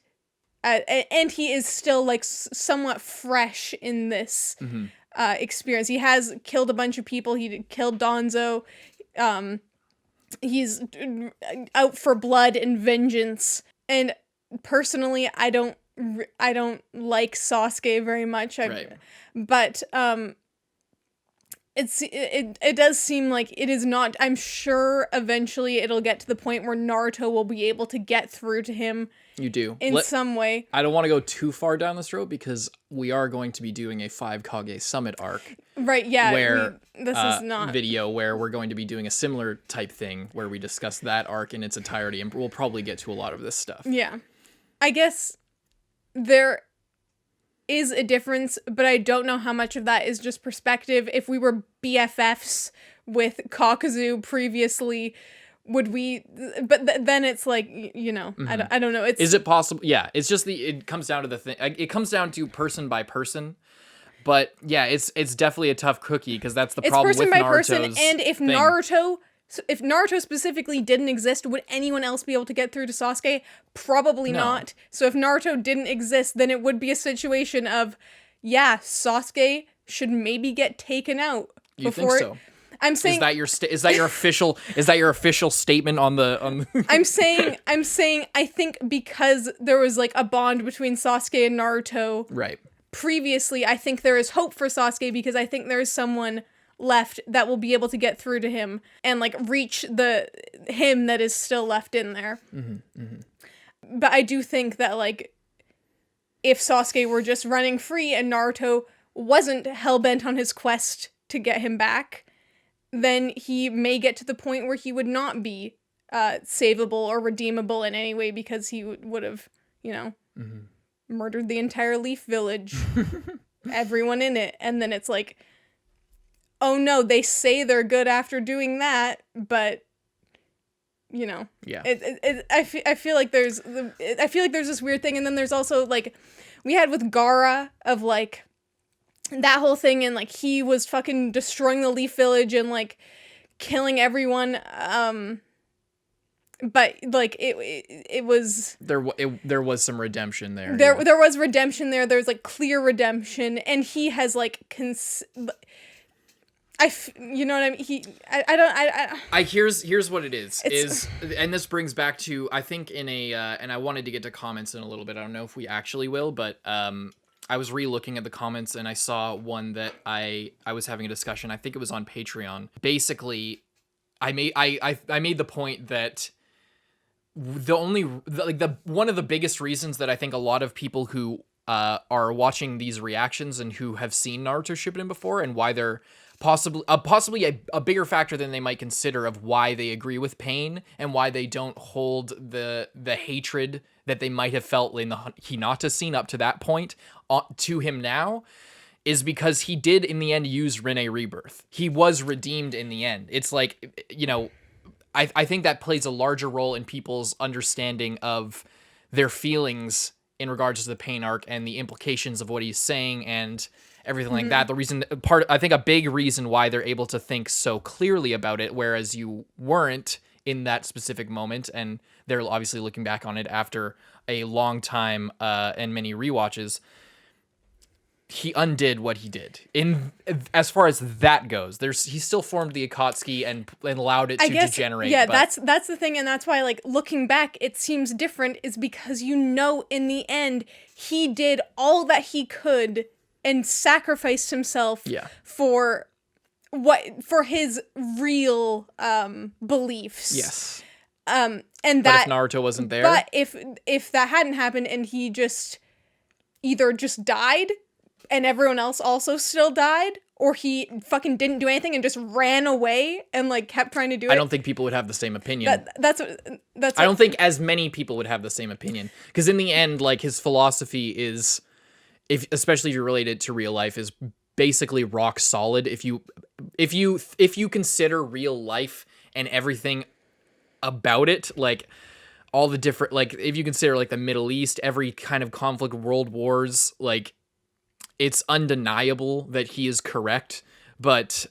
And he is still like somewhat fresh in this experience. He has killed a bunch of people. He killed Danzo. He's out for blood and vengeance. And personally, I don't like Sasuke very much. But it does seem like it is not. I'm sure eventually it'll get to the point where Naruto will be able to get through to him. You do. In some way. I don't want to go too far down this road because we are going to be doing a 5 Kage Summit arc. Right, yeah. This is not video where we're going to be doing a similar type thing where we discuss that arc in its entirety, and we'll probably get to a lot of this stuff. Yeah. I guess there is a difference, but I don't know how much of that is just perspective. If we were BFFs with Kakuzu previously, would we, but then it's like, you know, I don't know. Is it possible? Yeah, it's just it comes down to the thing. It comes down to person by person. But yeah, it's definitely a tough cookie because that's the problem with Naruto's and if thing. If Naruto specifically didn't exist, would anyone else be able to get through to Sasuke? Probably not. So if Naruto didn't exist, then it would be a situation of, yeah, Sasuke should maybe get taken out. You think so? I'm saying, is that your official statement on the I'm saying I think because there was like a bond between Sasuke and Naruto. Right. Previously, I think there is hope for Sasuke because I think there is someone left that will be able to get through to him and like reach him that is still left in there. But I do think that like if Sasuke were just running free and Naruto wasn't hell-bent on his quest to get him back, then he may get to the point where he would not be savable or redeemable in any way because he would have, you know, murdered the entire Leaf Village, everyone in it, and then it's like, oh no, they say they're good after doing that, but you know, yeah. I feel like there's this weird thing, and then there's also like we had with Gaara of like that whole thing, and like he was fucking destroying the Leaf Village and like killing everyone. But like it was there was some redemption there. There was redemption there. There's like clear redemption, and he has like you know what I mean? Here's what it is and this brings back to, I think in a and I wanted to get to comments in a little bit. I don't know if we actually will, but I was re-looking at the comments and I saw one that I was having a discussion. I think it was on Patreon. Basically, I made the point that one of the biggest reasons that I think a lot of people who are watching these reactions and who have seen Naruto Shippuden before, and why they're possibly a bigger factor than they might consider of why they agree with Pain and why they don't hold the hatred that they might have felt in the Hinata scene up to that point to him now, is because he did in the end use Rinne Rebirth. He was redeemed in the end. It's like, you know, I think that plays a larger role in people's understanding of their feelings in regards to the Pain arc and the implications of what he's saying and everything like that. The reason I think a big reason why they're able to think so clearly about it, whereas you weren't in that specific moment, and they're obviously looking back on it after a long time and many rewatches. He undid what he did. In as far as that goes, he still formed the Akatsuki and allowed it to degenerate. Yeah, but that's the thing, and that's why like looking back, it seems different, is because you know in the end he did all that he could and sacrificed himself for his real beliefs. Yes. And but that if Naruto wasn't there, but if that hadn't happened and he just either just died and everyone else also still died, or he fucking didn't do anything and just ran away and like kept trying to do it. I don't think people would have the same opinion. I don't think as many people would have the same opinion, because in the end, like, his philosophy is, especially if you relate it to real life, is basically rock solid. If you consider real life and everything about it, like all the different, like if you consider like the Middle East, every kind of conflict, world wars, like, it's undeniable that he is correct. But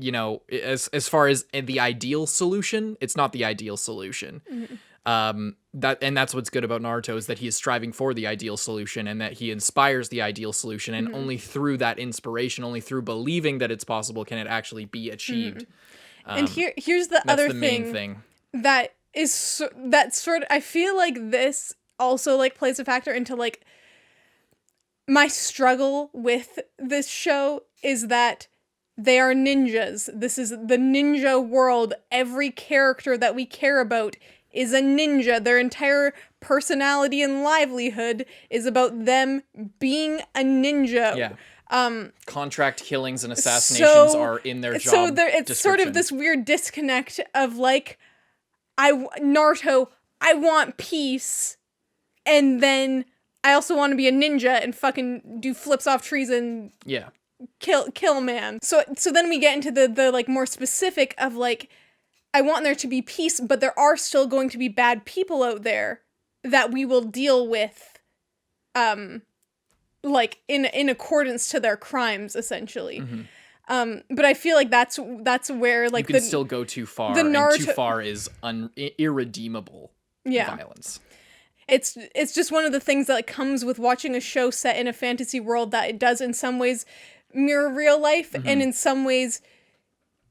you know, as far as the ideal solution, it's not the ideal solution. That's what's good about Naruto, is that he is striving for the ideal solution and that he inspires the ideal solution, and only through that inspiration, only through believing that it's possible, can it actually be achieved. And here's the other main thing that is that sort of, I feel like this also like plays a factor into like my struggle with this show, is that they are ninjas. This is the ninja world. Every character that we care about is a ninja. Their entire personality and livelihood is about them being a ninja. Yeah. Contract killings and assassinations are in their job. So it's sort of this weird disconnect of like, Naruto, I want peace, and then I also want to be a ninja and fucking do flips off trees and Yeah. kill man. So then we get into the like more specific of like, I want there to be peace, but there are still going to be bad people out there that we will deal with, like in accordance to their crimes, essentially. But I feel like that's where like you can still go too far, the Naruto, and too far is irredeemable violence. It's just one of the things that like, comes with watching a show set in a fantasy world that it does in some ways mirror real life, and in some ways,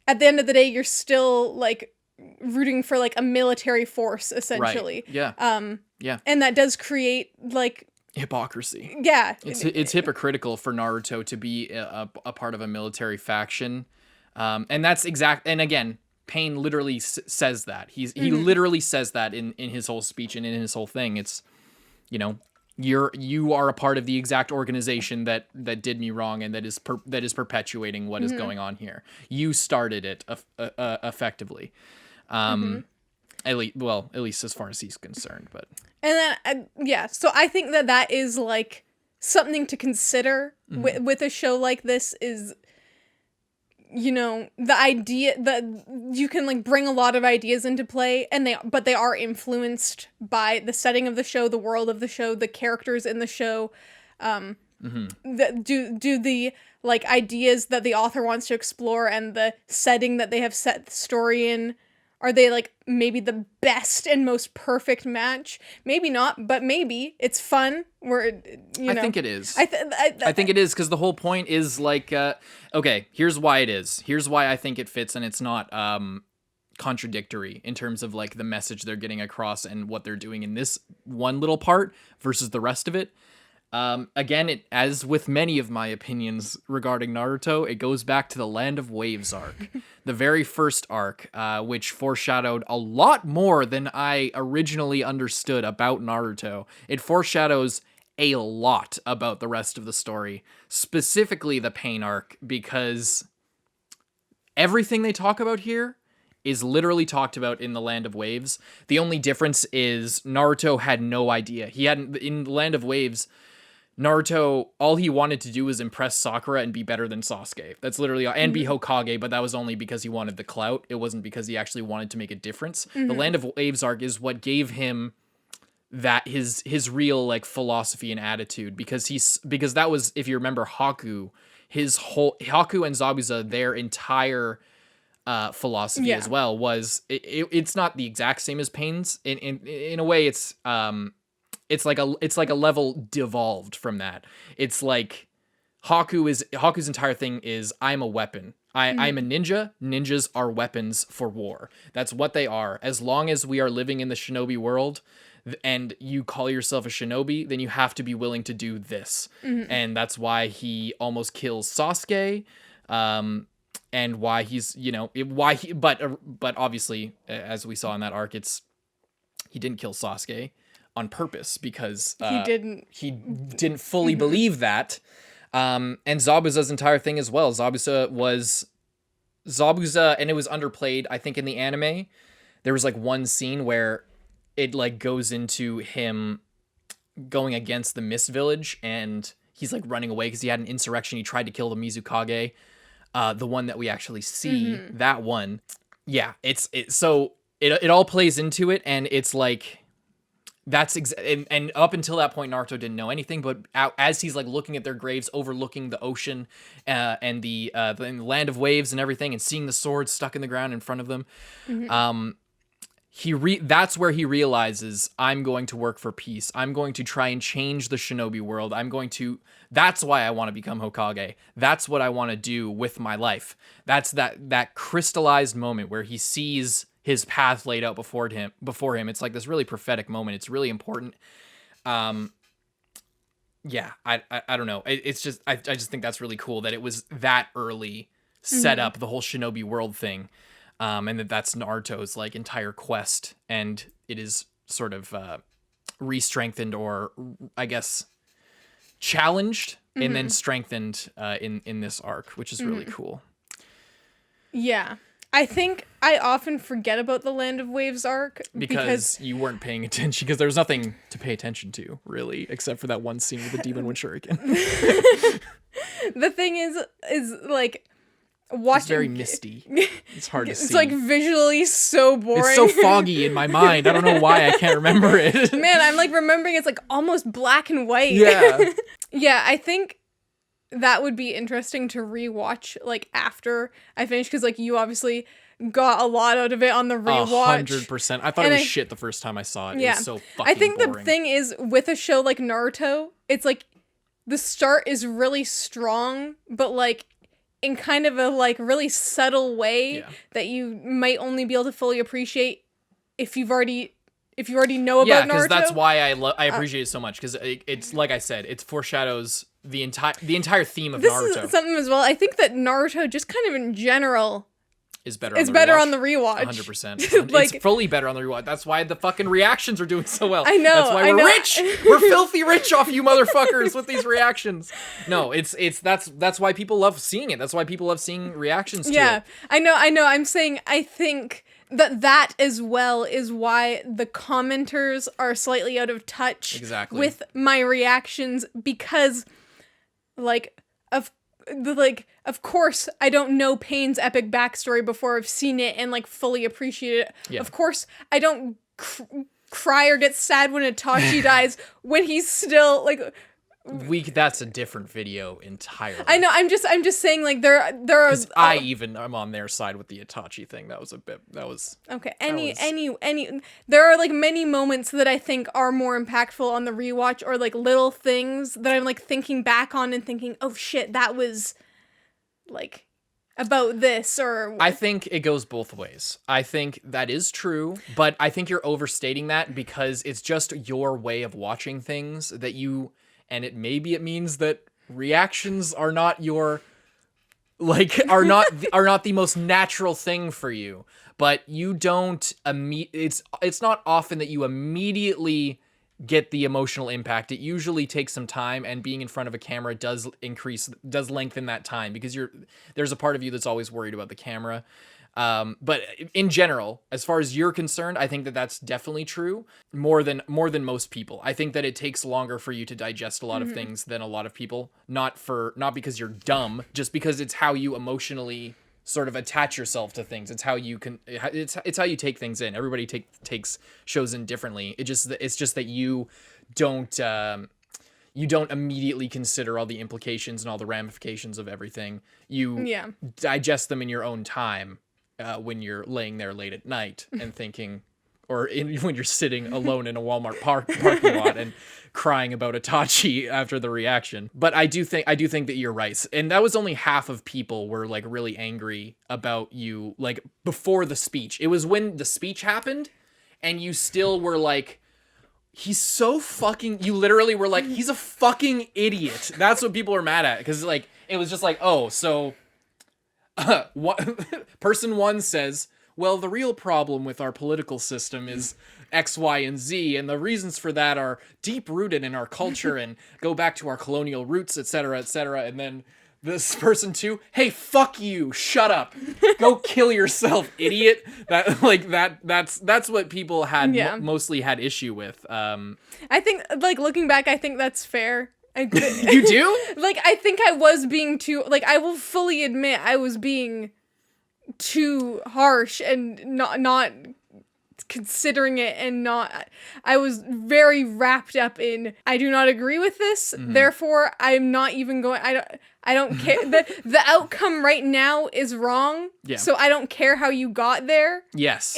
at the end of the day, you're still like rooting for like a military force, essentially. Right. Yeah. Yeah. And that does create like hypocrisy. Yeah. It's hypocritical for Naruto to be a part of a military faction. And that's and again, Pain literally says that. He literally says that in his whole speech and in his whole thing. It's, you know, you are a part of the exact organization that did me wrong and that is perpetuating what is going on here. You started it effectively. At least as far as he's concerned, but. And then, so I think that is like something to consider with a show like this is, you know, the idea that you can like bring a lot of ideas into play, and they are influenced by the setting of the show, the world of the show, the characters in the show. Do the like ideas that the author wants to explore and the setting that they have set the story in, are they like maybe the best and most perfect match? Maybe not, but maybe it's fun. I think it is. I think it is, because the whole point is like, okay, here's why it is. Here's why I think it fits, and it's not contradictory in terms of like the message they're getting across and what they're doing in this one little part versus the rest of it. Again, as with many of my opinions regarding Naruto, it goes back to the Land of Waves arc, the very first arc, which foreshadowed a lot more than I originally understood about Naruto. It foreshadows a lot about the rest of the story, specifically the Pain arc, because everything they talk about here is literally talked about in the Land of Waves. The only difference is Naruto had no idea. In the Land of Waves, Naruto, all he wanted to do was impress Sakura and be better than Sasuke. That's literally, and be Hokage, but that was only because he wanted the clout. It wasn't because he actually wanted to make a difference. The Land of Waves arc is what gave him that his real like philosophy and attitude, because that was, if you remember Haku and Zabuza, their entire philosophy as well was it's not the exact same as Pain's. In a way, it's like a level devolved from that. It's like Haku's entire thing is, I'm a weapon. I'm a ninja. Ninjas are weapons for war. That's what they are. As long as we are living in the shinobi world and you call yourself a shinobi, then you have to be willing to do this. And that's why he almost kills Sasuke. And why he's, but obviously, as we saw in that arc, he didn't kill Sasuke on purpose, because he didn't fully believe that. And Zabuza's entire thing as well. Zabuza, and it was underplayed, I think, in the anime. There was like one scene where it like goes into him going against the Mist Village, and he's like running away because he had an insurrection. He tried to kill the Mizukage, the one that we actually see, that one. Yeah, so it all plays into it, and it's like, and up until that point, Naruto didn't know anything, but as he's like looking at their graves, overlooking the ocean and the Land of Waves and everything, and seeing the swords stuck in the ground in front of them, that's where he realizes, I'm going to work for peace. I'm going to try and change the shinobi world. That's why I want to become Hokage. That's what I want to do with my life. That's that crystallized moment where he sees his path laid out before him. It's like this really prophetic moment. It's really important. I don't know. It's just, I just think that's really cool that it was that early set up, the whole shinobi world thing. And that's Naruto's like entire quest, and it is sort of re-strengthened, or I guess challenged, and then strengthened in this arc, which is really cool. Yeah. I think I often forget about the Land of Waves arc because you weren't paying attention, because there was nothing to pay attention to, really, except for that one scene with the demon wind shuriken. The thing is like watching. It's very misty. It's hard to see. It's like visually so boring. It's so foggy in my mind. I don't know why I can't remember it. Man, I'm like remembering it's like almost black and white. Yeah. Yeah, I think that would be interesting to rewatch like after I finish, because like you obviously got a lot out of it on the rewatch. 100%. I thought it was shit the first time I saw it. Yeah. It was so fucking I think boring. the thing is with a show like Naruto, it's like the start is really strong, but like in kind of a like really subtle way that you might only be able to fully appreciate if you already know about Naruto. Yeah, because that's why I appreciate it so much, because it's like I said, it foreshadows the entire theme of Naruto. This is something as well. I think that Naruto just kind of in general is better on the rewatch. 100%. Like, it's fully better on the rewatch. That's why the fucking reactions are doing so well. I know. That's why we're rich. We're filthy rich off you motherfuckers with these reactions. No, that's why people love seeing it. That's why people love seeing reactions to it. Yeah, I know. I'm saying I think that as well is why the commenters are slightly out of touch with my reactions, because of course I don't know Pain's epic backstory before I've seen it and like fully appreciate it. Yeah. Of course I don't cry or get sad when Itachi dies when he's still like that's a different video entirely. I know. I'm just saying like there are. I even I'm on their side with the Itachi thing. That was okay. There are like many moments that I think are more impactful on the rewatch, or like little things that I'm like thinking back on and thinking, oh shit, that was like about this. Or I think it goes both ways. I think that is true, but I think you're overstating that because it's just your way of watching things that you. And it means that reactions are not your are not the most natural thing for you. But you don't it's not often that you immediately get the emotional impact. It usually takes some time, and being in front of a camera does lengthen that time, because there's a part of you that's always worried about the camera. But in general, as far as you're concerned, I think that that's definitely true more than most people. I think that it takes longer for you to digest a lot of things than a lot of people, not because you're dumb, just because it's how you emotionally sort of attach yourself to things. It's how you it's how you take things in. Everybody takes shows in differently. It's just that you don't immediately consider all the implications and all the ramifications of everything. You digest them in your own time. When you're laying there late at night and thinking, when you're sitting alone in a Walmart parking lot and crying about Itachi after the reaction. But I do think that you're right. And that was only half of people were like really angry about you, like before the speech. It was when the speech happened and you still were like, he's so fucking, you literally were like, he's a fucking idiot. That's what people were mad at. Cause like, it was just like, oh, so person one says, well, the real problem with our political system is X, Y, and Z, and the reasons for that are deep-rooted in our culture and go back to our colonial roots, etc., etc., and then this person two, hey, fuck you, shut up, go kill yourself, idiot. That's what people had mostly had issue with. I think, like, looking back, I think that's fair. You do? Like, I think I was being too, like, I will fully admit I was being too harsh and not considering it, and I was very wrapped up in, I do not agree with this, therefore I'm not even going, I don't care. The outcome right now is wrong, so I don't care how you got there. Yes.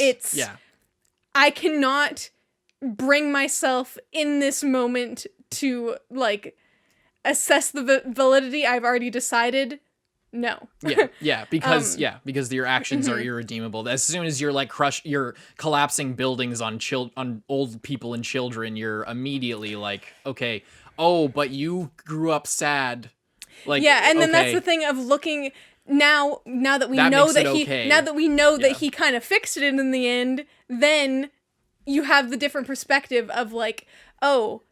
I cannot bring myself in this moment to, like, assess the validity. I've already decided no. Because your actions are irredeemable. As soon as you're like you're collapsing buildings on old people and children, you're immediately like, okay, oh, but you grew up sad. Like, and then that's the thing of looking now that we know that he kind of fixed it in the end, then you have the different perspective of like, oh,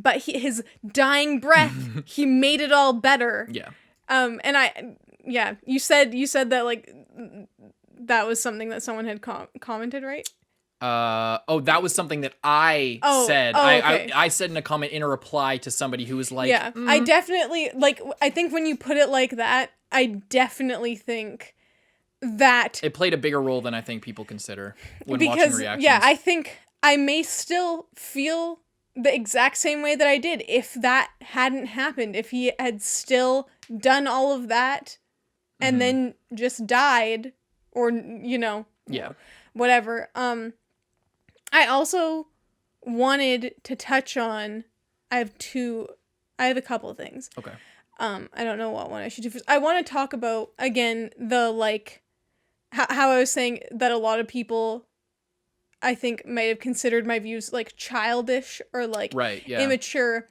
but his dying breath, he made it all better. Yeah. And you said that like that was something that someone had commented, right? That was something that I said. Okay. I said in a comment in a reply to somebody who was like, yeah, I definitely, like, I think when you put it like that, I definitely think that it played a bigger role than I think people consider when watching reactions. Yeah, I think I may still feel the exact same way that I did if that hadn't happened, if he had still done all of that and then just died, or, you know, whatever. I also wanted to touch on, I have a couple of things. Okay. I don't know what one I should do first. I want to talk about, again, the, like, how I was saying that a lot of people, I think, might have considered my views, like, childish or, like, immature.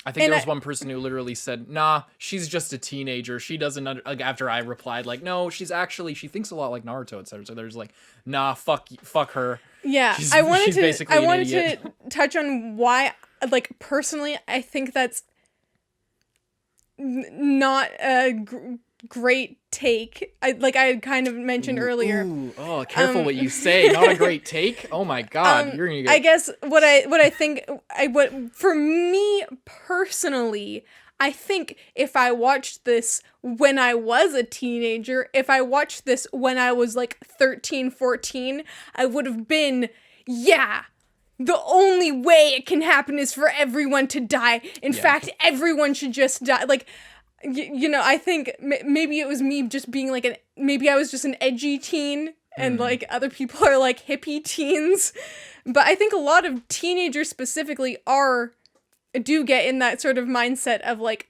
I think there was one person who literally said, nah, she's just a teenager. She doesn't, like, after I replied, like, no, she thinks a lot like Naruto, etc. So there's like, nah, fuck her. Yeah, I wanted to touch on why, like, personally, I think that's not a great take. I had kind of mentioned earlier. Oh, careful what you say. Not a great take. Oh my god, you're gonna get. I guess what I think for me personally, I think if I watched this when I was a teenager, if I watched this when I was like 13, 14, I would have been, the only way it can happen is for everyone to die. In fact, everyone should just die. Like, you know, I think maybe it was me just being like maybe I was just an edgy teen and like other people are like hippie teens. But I think a lot of teenagers specifically do get in that sort of mindset of like,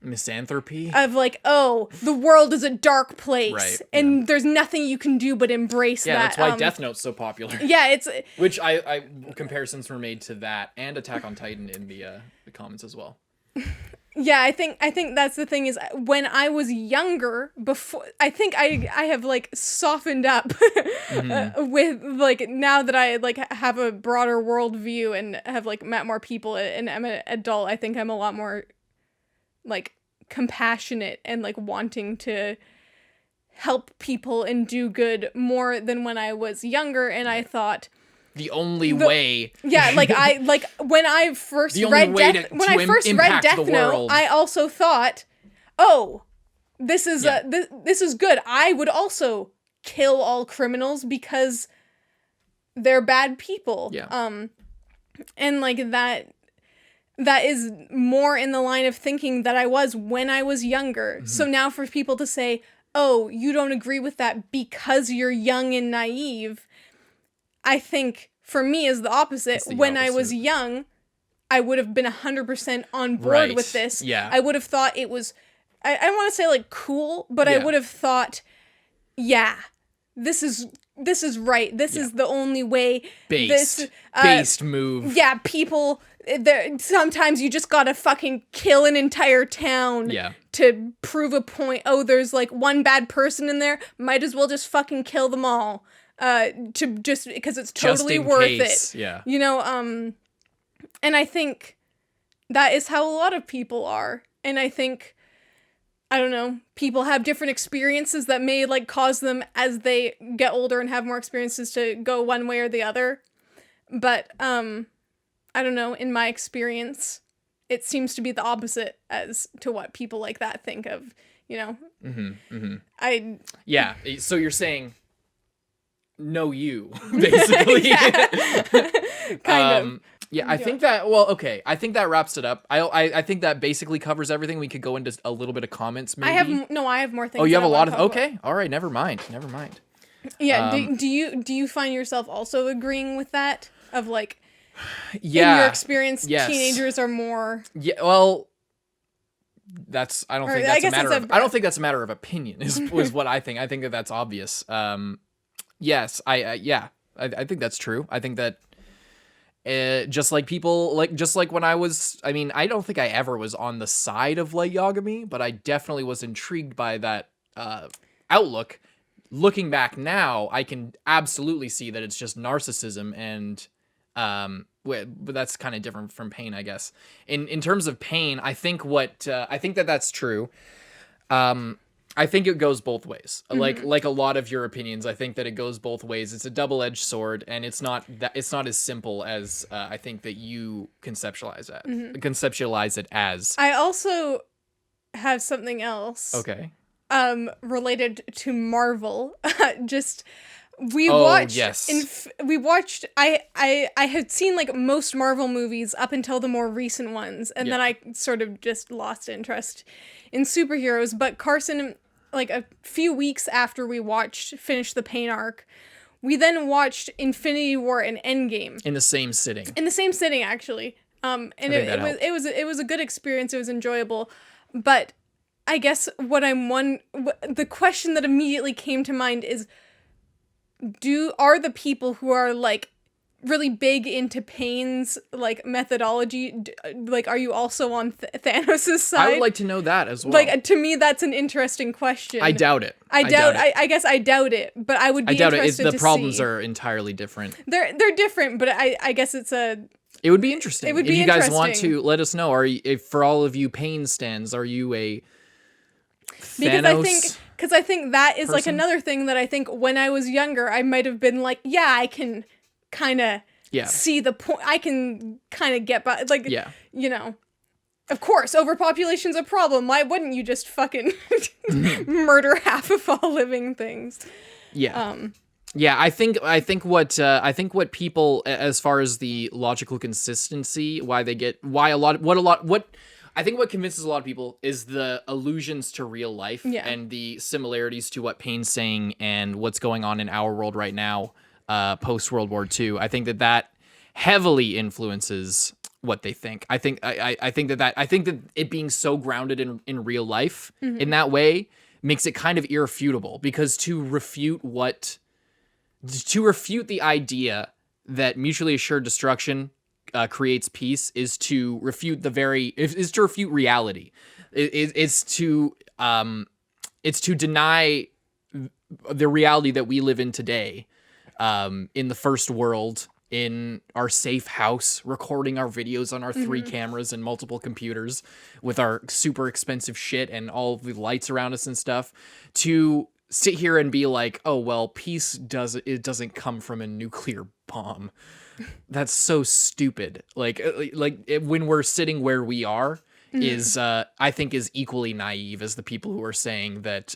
misanthropy? Of like, the world is a dark place and there's nothing you can do but embrace that. Yeah, that's why Death Note's so popular. Yeah, it's... Which I comparisons were made to that and Attack on Titan in the comments as well. Yeah, I think that's the thing is when I was younger, before I think I have like softened up with like now that I like have a broader worldview and have like met more people and I'm an adult, I think I'm a lot more like compassionate and like wanting to help people and do good more than when I was younger, and I thought the only way. Yeah, like when I first read Death Note, I also thought, this is this is good. I would also kill all criminals because they're bad people. Yeah. And like that is more in the line of thinking that I was when I was younger. Mm-hmm. So now for people to say, you don't agree with that because you're young and naive, I think for me is the opposite. When I was young, I would have been 100% on board with this. Yeah. I would have thought it was, I don't want to say like cool, but I would have thought, this is right. This is the only way. Based move. Yeah, people, sometimes you just gotta fucking kill an entire town to prove a point. There's like one bad person in there, might as well just fucking kill them all. To just because it's totally worth it. Yeah. You know, and I think that is how a lot of people are. And I think, I don't know, people have different experiences that may like cause them as they get older and have more experiences to go one way or the other. But, I don't know, in my experience, it seems to be the opposite as to what people like that think of, you know? Yeah. So you're saying, know you, basically. Kind of. Yeah, I think that, I think that wraps it up. I think that basically covers everything. We could go into a little bit of comments, maybe. I have more things. Oh, you have a lot of, okay. All right, never mind. Yeah, do you find yourself also agreeing with that? Of like, in your experience, teenagers are more... Yeah, well... I don't think that's a matter of opinion, is what I think. I think that's obvious. Yes, I think that's true. I think that just like when I was, I mean, I don't think I ever was on the side of Light Yagami, but I definitely was intrigued by that outlook. Looking back now, I can absolutely see that it's just narcissism, and but that's kind of different from pain, I guess. In terms of pain, I think that's true. I think it goes both ways. Like a lot of your opinions, I think that it goes both ways. It's a double-edged sword, and it's not as simple as I think that you conceptualize it as. I also have something else. Okay. Related to Marvel. Just we watched. I had seen like most Marvel movies up until the more recent ones, and then I sort of just lost interest in superheroes. But Carson, like a few weeks after we finished the Pain arc, we then watched Infinity War and Endgame in the same sitting. Actually. And it was a good experience. It was enjoyable, but I guess the question that immediately came to mind is, are the people who are like really big into Pain's like methodology, like, are you also on Thanos' side? I would like to know that as well. Like, to me, that's an interesting question. I doubt it. I guess I doubt it, but I would be interested to see. The problems are entirely different. They're different, but I guess it would be interesting. If you guys want to let us know, if for all of you Pain stans, are you a Thanos? Because I think that is person? like another thing that I think when I was younger, I might have been like, yeah, I can kind of see the point. I can kind of get by, like, you know, of course, overpopulation's a problem. Why wouldn't you just fucking murder half of all living things? Yeah. I think what people, as far as the logical consistency, I think what convinces a lot of people is the allusions to real life and the similarities to what Pain's saying and what's going on in our world right now, post World War II. I think that heavily influences what they think. I think that it being so grounded in real life in that way makes it kind of irrefutable, because to refute the idea that mutually assured destruction creates peace is to refute reality. It's to deny the reality that we live in today, in the first world, in our safe house, recording our videos on our 3 cameras and multiple computers with our super expensive shit and all the lights around us and stuff, to sit here and be like, oh, well, peace doesn't come from a nuclear bomb. That's so stupid. Like when we're sitting where we are is, I think, is equally naive as the people who are saying that,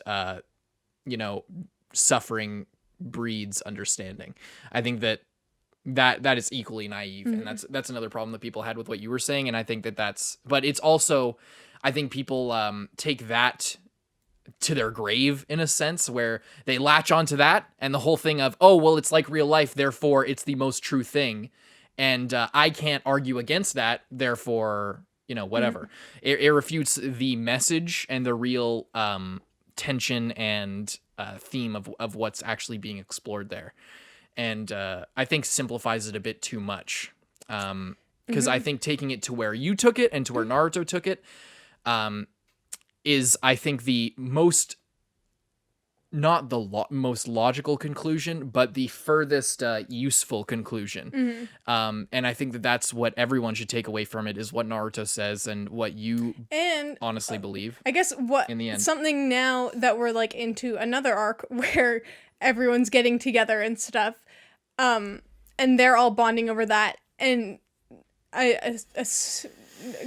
suffering breeds understanding. I think that is equally naive, and that's another problem that people had with what you were saying. And I think but it's also, I think people take that to their grave, in a sense, where they latch onto that and the whole thing of, oh, well, it's like real life, therefore it's the most true thing, and I can't argue against that, therefore, whatever. It refutes the message and the real tension and theme of what's actually being explored there, and I think simplifies it a bit too much, because I think taking it to where you took it and to where Naruto took it is, I think, the most, not the most logical conclusion, but the furthest useful conclusion. And I think that that's what everyone should take away from it, is what Naruto says and what you honestly believe. I guess what in the end, something now that we're like into another arc where everyone's getting together and stuff, and they're all bonding over that, and I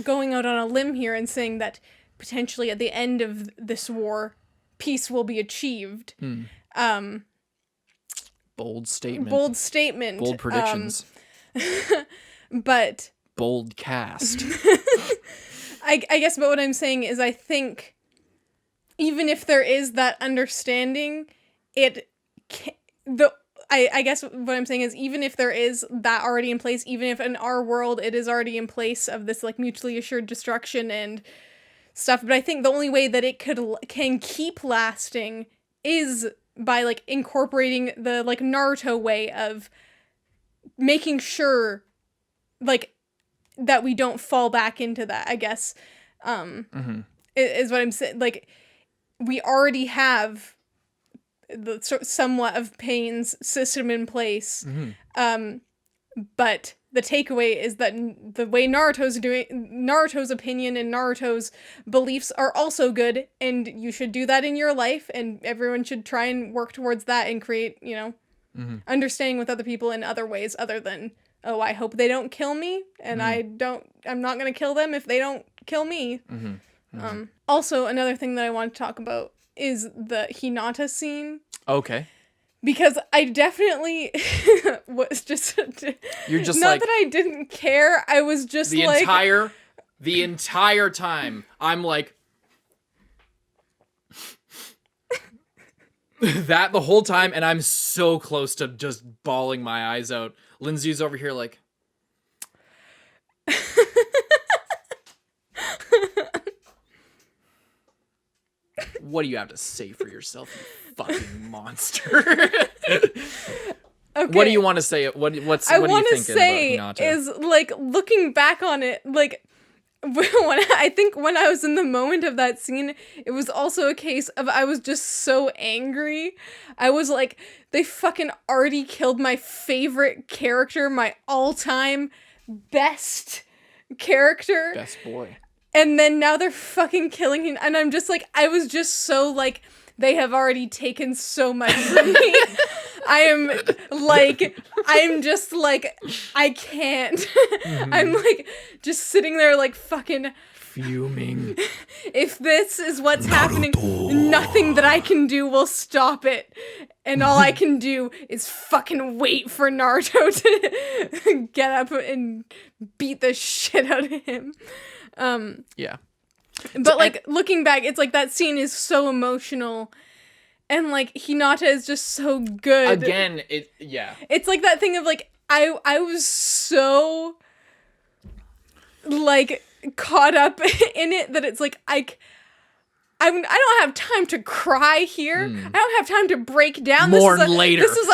going out on a limb here and saying that potentially at the end of this war, peace will be achieved. Bold statement. Bold predictions. But BOLDcast. I guess, but what I'm saying is, I think even if there is that understanding, I guess what I'm saying is, even if there is that already in place, even if in our world it is already in place of this like mutually assured destruction and stuff, but I think the only way that it can keep lasting is by like incorporating the like Naruto way of making sure like that we don't fall back into that, I guess, is what I'm saying. Like, we already have the somewhat of Pain's system in place, but the takeaway is that the way Naruto's opinion and Naruto's beliefs are also good, and you should do that in your life, and everyone should try and work towards that and create, understanding with other people in other ways other than, oh, I hope they don't kill me, and I'm not going to kill them if they don't kill me. Also, another thing that I want to talk about is the Hinata scene. Okay. Because I definitely was just... You're just not that I didn't care, I was just the entire time, I'm like... that the whole time, and I'm so close to just bawling my eyes out. Lindsay's over here like... What do you have to say for yourself, you fucking monster? Okay. What do you want to say? What do you think about Hinata? Is, like, looking back on it, like, when I was in the moment of that scene, it was also a case of I was just so angry. I was like, they fucking already killed my favorite character, my all-time best character. Best boy. And then now they're fucking killing him. And I'm just like, I was just so like, they have already taken so much from me. I'm just like, I can't. I'm like, just sitting there like fucking fuming. If this is what's happening, nothing that I can do will stop it. And all I can do is fucking wait for Naruto to get up and beat the shit out of him. Yeah. But like looking back, it's like that scene is so emotional, and like Hinata is just so good. Again, it's like that thing of like I was so like caught up in it that it's like I don't have time to cry here. I don't have time to break down. Mourn later. This is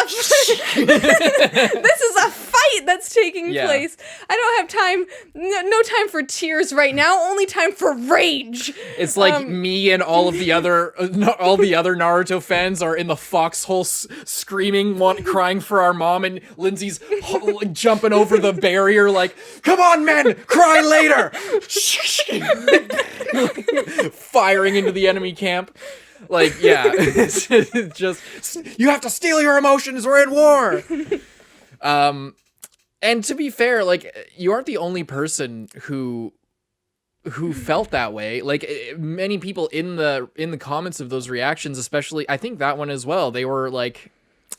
a fight that's taking place. I don't have time. No time for tears right now. Only time for rage. It's like me and all of the other Naruto fans are in the foxhole screaming, crying for our mom, and Lindsay's jumping over the barrier like, "Come on, men, cry later!" Firing into the enemy camp. Like, yeah, it's just, you have to steal your emotions, we're in war. And to be fair, like, you aren't the only person who felt that way. Like, many people in the comments of those reactions, especially, I think that one as well, they were like,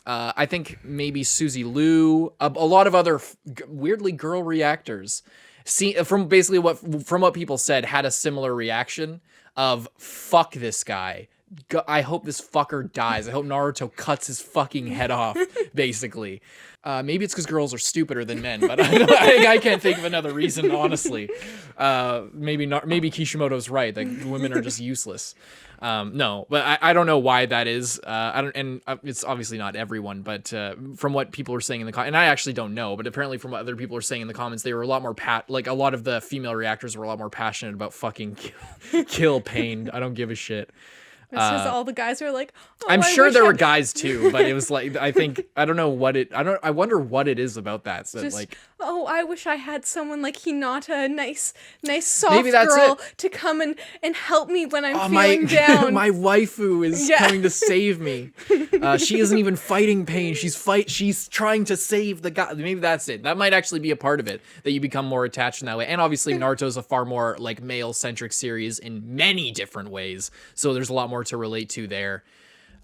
I think maybe Susie Liu, a lot of other weirdly girl reactors, from what people said, had a similar reaction of, fuck this guy. I hope this fucker dies. I hope Naruto cuts his fucking head off, basically. Maybe it's because girls are stupider than men, but I can't think of another reason, honestly. Maybe Kishimoto's right, that women are just useless. No, but I don't know why that is. It's obviously not everyone, but from what people are saying in the comments, and I actually don't know, but apparently from what other people are saying in the comments, they were a lot more like a lot of the female reactors were a lot more passionate about fucking kill Pain. I don't give a shit. It's just all the guys are like, oh, I'm sure there were guys too, but it was like, I wonder what it is about that. So just, like, oh, I wish I had someone like Hinata, a nice soft girl to come and help me when I'm feeling down. My waifu is coming to save me. She isn't even fighting Pain. She's trying to save the guy. Maybe that's it. That might actually be a part of it, that you become more attached in that way. And obviously Naruto's a far more like male-centric series in many different ways. So there's a lot more to relate to there.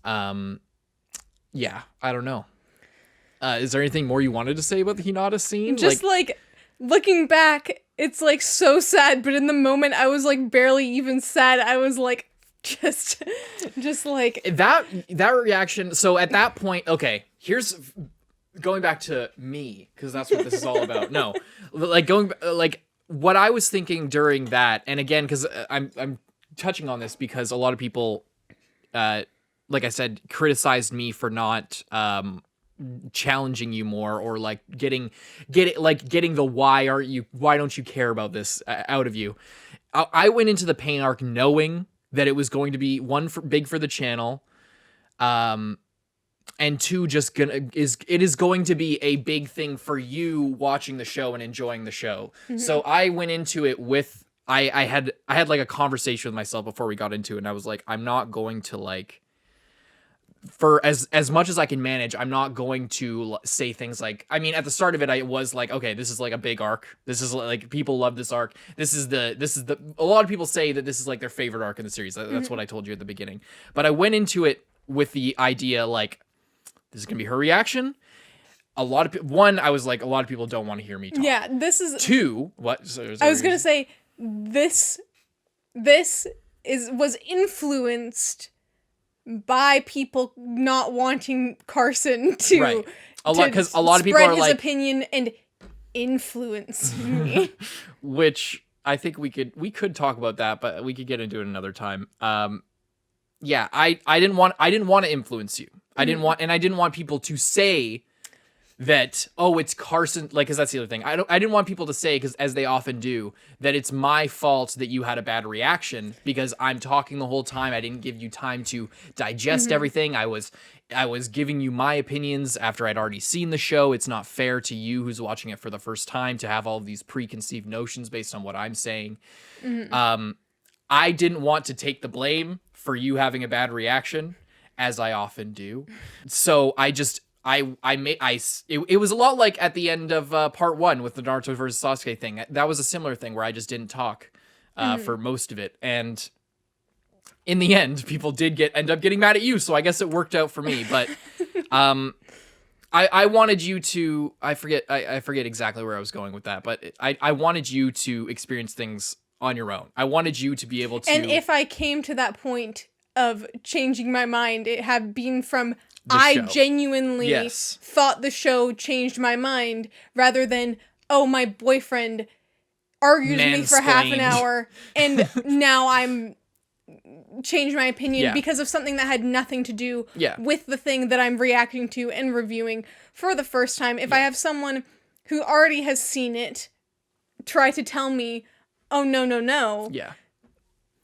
Yeah, I don't know. Is there anything more you wanted to say about the Hinata scene? Just like looking back, it's like so sad, but in the moment I was like barely even sad. I was like just like that reaction. So at that point, okay, here's going back to me, because that's what this is all about. No, like what I was thinking during that, and again, because I'm touching on this because a lot of people, like I said, criticized me for not challenging you more, or like getting the why don't you care about this out of you. I went into the Pain arc knowing that it was going to be big for the channel, and two, just it is going to be a big thing for you watching the show and enjoying the show. So I went into it with I had like a conversation with myself before we got into it, and I was like, I'm not going to like, for as much as I can manage, I'm not going to say things like, I mean, at the start of it, I was like, okay, this is like a big arc. This is like, people love this arc. This is the a lot of people say that this is like their favorite arc in the series. That's what I told you at the beginning. But I went into it with the idea like, this is gonna be her reaction. I was like, a lot of people don't want to hear me talk. Yeah, this is... Two, what? I was gonna say, this was influenced by people not wanting Carson to... Right. Because a lot of people are his like... opinion and influence me. Which I think we could talk about that, but we could get into it another time. Yeah, I didn't want to influence you. I didn't want people to say that, oh, it's Carson, like, because that's the other thing. I didn't want people to say, because as they often do, that it's my fault that you had a bad reaction because I'm talking the whole time. I didn't give you time to digest everything. I was giving you my opinions after I'd already seen the show. It's not fair to you who's watching it for the first time to have all of these preconceived notions based on what I'm saying. I didn't want to take the blame for you having a bad reaction, as I often do. So I just... it was a lot like at the end of part 1 with the Naruto versus Sasuke thing. That was a similar thing where I just didn't talk for most of it. And in the end, people did end up getting mad at you. So I guess it worked out for me. But I wanted you to, I forget exactly where I was going with that, but I wanted you to experience things on your own. I wanted you to be able to... And if I came to that point of changing my mind, it had been from... I genuinely thought the show changed my mind, rather than, oh, my boyfriend argued with me for half an hour and now I'm changed my opinion because of something that had nothing to do with the thing that I'm reacting to and reviewing for the first time. If I have someone who already has seen it try to tell me, oh, no. Yeah.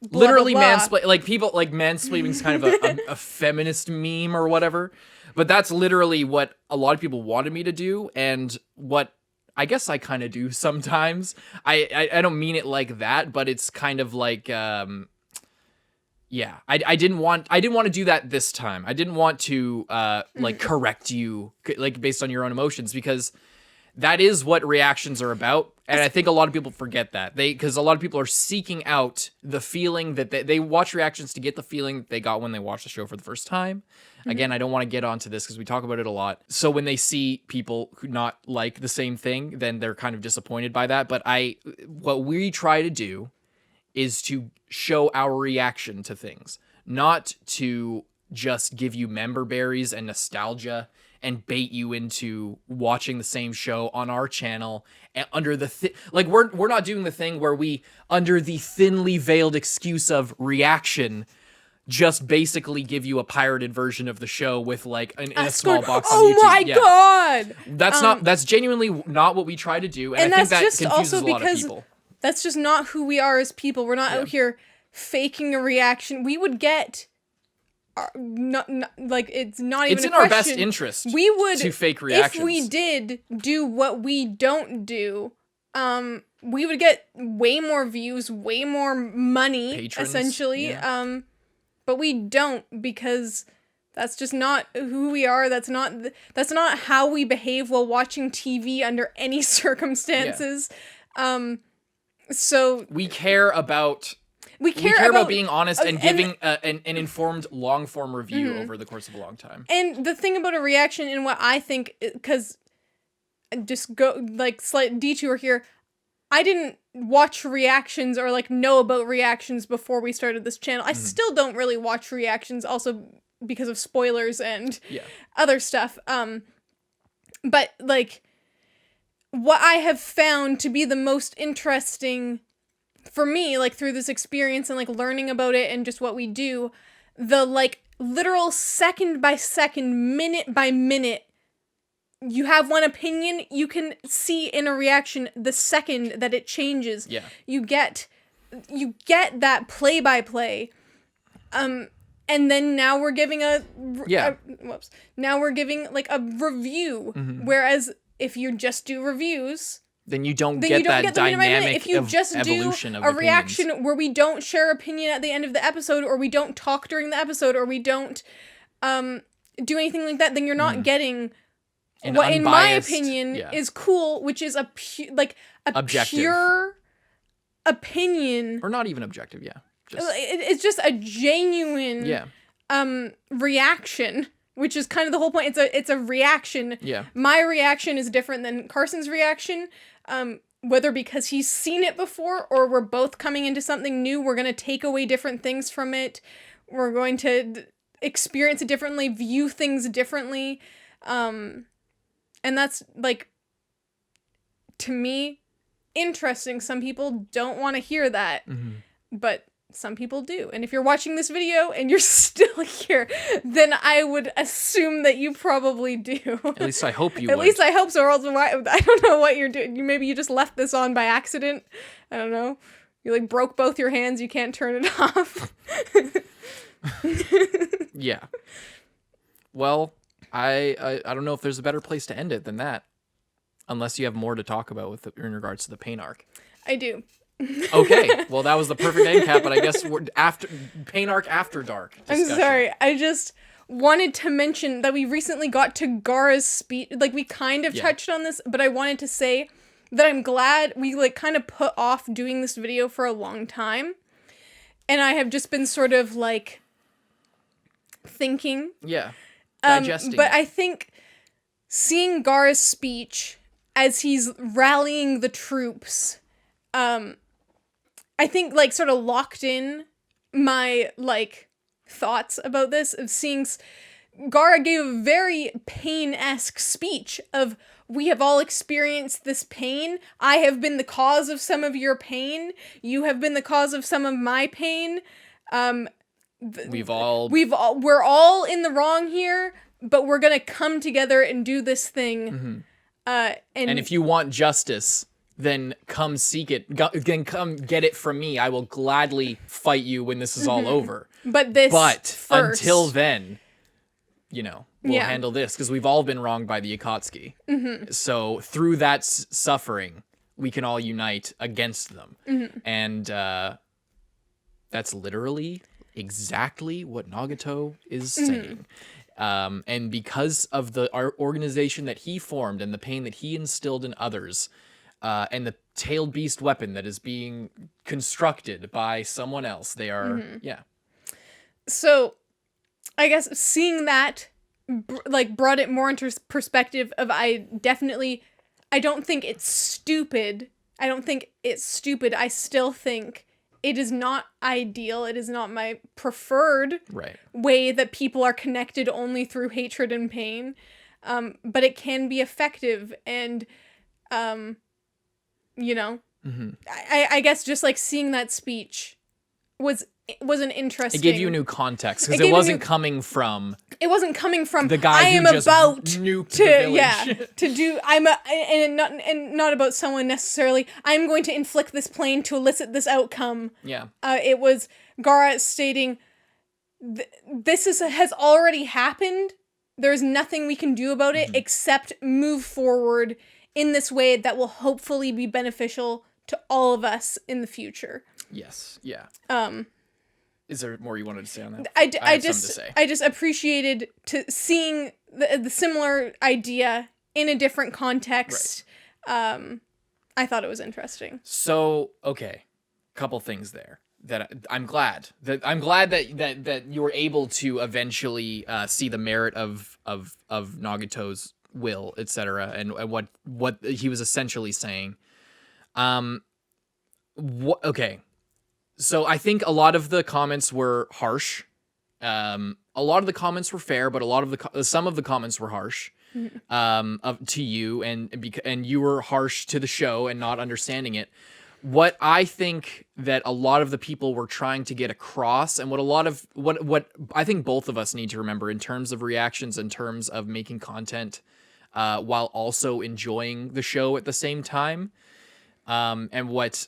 Blah, literally blah, blah. mansplaining, like people like mansplaining is kind of a feminist meme or whatever, but that's literally what a lot of people wanted me to do, and what I guess I kind of do sometimes. I don't mean it like that, but it's kind of like I didn't want to do that this time. I didn't want to like correct you like based on your own emotions, because that is what reactions are about. And I think a lot of people forget that. Because a lot of people are seeking out the feeling that they watch reactions to get the feeling that they got when they watched the show for the first time. Again, I don't want to get onto this because we talk about it a lot. So when they see people who not like the same thing, then they're kind of disappointed by that. But what we try to do is to show our reaction to things, not to just give you member berries and nostalgia and bait you into watching the same show on our channel and under the like we're not doing the thing where we, under the thinly veiled excuse of reaction, just basically give you a pirated version of the show with like in a small box on YouTube. Oh my god! That's genuinely not what we try to do, and I think that confuses a lot of people. That's just not who we are as people. We're not out here faking a reaction. We would get... like it's not even. It's in our best interest. We would to fake reactions. If we did do what we don't do, we would get way more views, way more money, patrons, essentially. Yeah. But we don't, because that's just not who we are. That's not how we behave while watching TV under any circumstances. Yeah. So we care about. We care about being honest and giving an informed long-form review over the course of a long time. And the thing about a reaction, and what I think, because just go like slight detour here, I didn't watch reactions or like know about reactions before we started this channel. I still don't really watch reactions, also because of spoilers and other stuff. But like, what I have found to be the most interesting for me, like through this experience and like learning about it and just what we do, the like literal second by second, minute by minute, you have one opinion, you can see in a reaction the second that it changes. Yeah. You get that play by play. and then now we're giving now we're giving like a review. Whereas if you just do reviews, then you don't get that dynamic if you just evolution do of a opinions. reaction where we don't share opinion at the end of the episode, or we don't talk during the episode, or we don't do anything like that, then you're not getting what, in my opinion, is cool, which is a objective. pure opinion, or not even objective. It's just a genuine reaction, which is kind of the whole point. It's a reaction. My reaction is different than Carson's reaction, whether because he's seen it before, or we're both coming into something new. We're going to take away different things from it. We're going to experience it differently, view things differently. And that's, like, to me, interesting. Some people don't want to hear that, but some people do. And if you're watching this video and you're still here, then I would assume that you probably do. At least I hope you At least I hope so, or else I don't know what you're doing. Maybe you just left this on by accident. I don't know. You, like, broke both your hands. You can't turn it off. Yeah. Well, I don't know if there's a better place to end it than that. Unless you have more to talk about in regards to the pain arc. I do. Okay, well, that was the perfect end cap, but I guess we're after pain arc after dark discussion. I'm sorry, I just wanted to mention that we recently got to Gaara's speech. Like, we kind of touched on this, but I wanted to say that I'm glad we, like, kind of put off doing this video for a long time. And I have just been sort of, like, thinking. Yeah, digesting. But I think seeing Gaara's speech as he's rallying the troops, I think, like, sort of locked in my, like, thoughts about this, of seeing Gaara gave a very pain-esque speech of, we have all experienced this pain. I have been the cause of some of your pain. You have been the cause of some of my pain. We're all in the wrong here, but we're gonna come together and do this thing. And if you want justice, then come seek it. Then come get it from me. I will gladly fight you when this is all over. But first, until then, we'll handle this, because we've all been wronged by the Akatsuki. So through that suffering, we can all unite against them. And that's literally exactly what Nagato is saying. And because of the organization that he formed and the pain that he instilled in others, and the tailed beast weapon that is being constructed by someone else, they are, So, I guess seeing that, brought it more into perspective of, I don't think it's stupid. I still think it is not ideal. It is not my preferred way that people are connected only through hatred and pain. But it can be effective, and, I guess just, like, seeing that speech was an interesting. It gave you a new context, because it wasn't coming from the guy I am who just about nuked to the village. to do. And not about someone necessarily. I'm going to inflict this pain to elicit this outcome. It was Gaara stating, this has already happened. There's nothing we can do about it except move forward in this way that will hopefully be beneficial to all of us in the future. Yes. Yeah. Is there more you wanted to say on that? I just appreciated seeing the similar idea in a different context. I thought it was interesting. So, okay, couple things there that I'm glad that you were able to eventually see the merit of Nagato's will, etc., and what he was essentially saying. Okay. So I think a lot of the comments were harsh. A lot of the comments were fair, but some of the comments were harsh to you, and you were harsh to the show and not understanding it. What I think that a lot of the people were trying to get across, and what I think both of us need to remember in terms of reactions, in terms of making content, while also enjoying the show at the same time, and what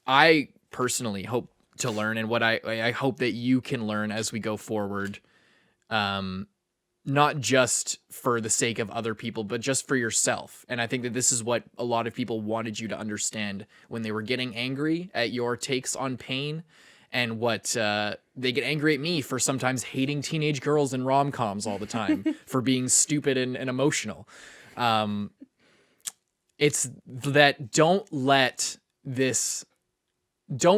I personally hope to learn, and what I hope that you can learn as we go forward. Not just for the sake of other people, but just for yourself. And I think that this is what a lot of people wanted you to understand when they were getting angry at your takes on pain, and what they get angry at me for sometimes hating teenage girls in rom-coms all the time for being stupid and emotional. It's that don't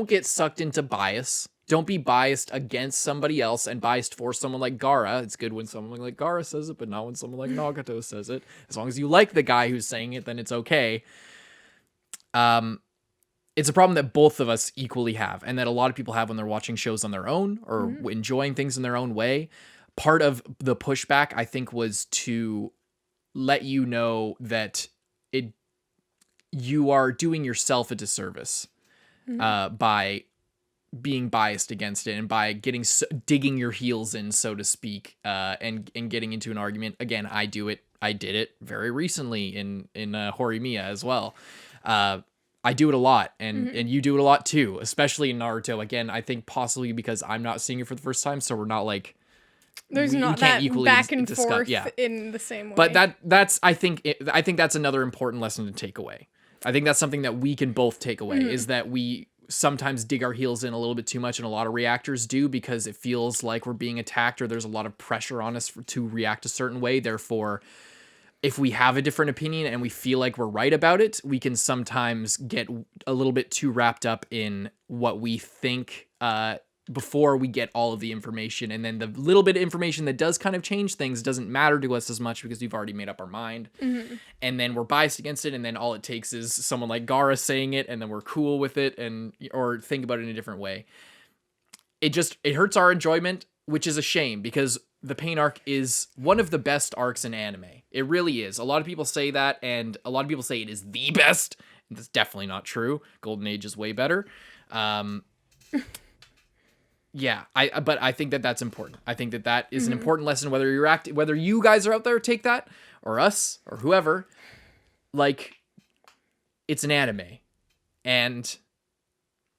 get sucked into bias. Don't be biased against somebody else and biased for someone like Gaara. It's good when someone like Gaara says it, but not when someone like Nagato says it. As long as you like the guy who's saying it, then it's okay. It's a problem that both of us equally have, and that a lot of people have when they're watching shows on their own or enjoying things in their own way. Part of the pushback, I think, was to let you know that you are doing yourself a disservice by being biased against it, and by digging your heels in, so to speak, and getting into an argument. Again, I did it very recently in Horimiya as well. I do it a lot, and you do it a lot too, especially in Naruto. Again, I think possibly because I'm not seeing it for the first time, so we're not like there's not that back and forth in the same way. But that's I think that's another important lesson to take away. I think that's something that we can both take away, is that we sometimes dig our heels in a little bit too much, and a lot of reactors do, because it feels like we're being attacked, or there's a lot of pressure on us to react a certain way. Therefore, if we have a different opinion and we feel like we're right about it, we can sometimes get a little bit too wrapped up in what we think before we get all of the information. And then the little bit of information that does kind of change things doesn't matter to us as much, because we've already made up our mind. And then we're biased against it, and then all it takes is someone like Gaara saying it, and then we're cool with it, or think about it in a different way. It hurts our enjoyment, which is a shame, because the Pain arc is one of the best arcs in anime. It really is. A lot of people say that, and a lot of people say it is the best. That's definitely not true. Golden Age is way better. Yeah, but I think that that's important. I think that is an important lesson, whether you guys are out there, take that, or us, or whoever. Like, it's an anime. And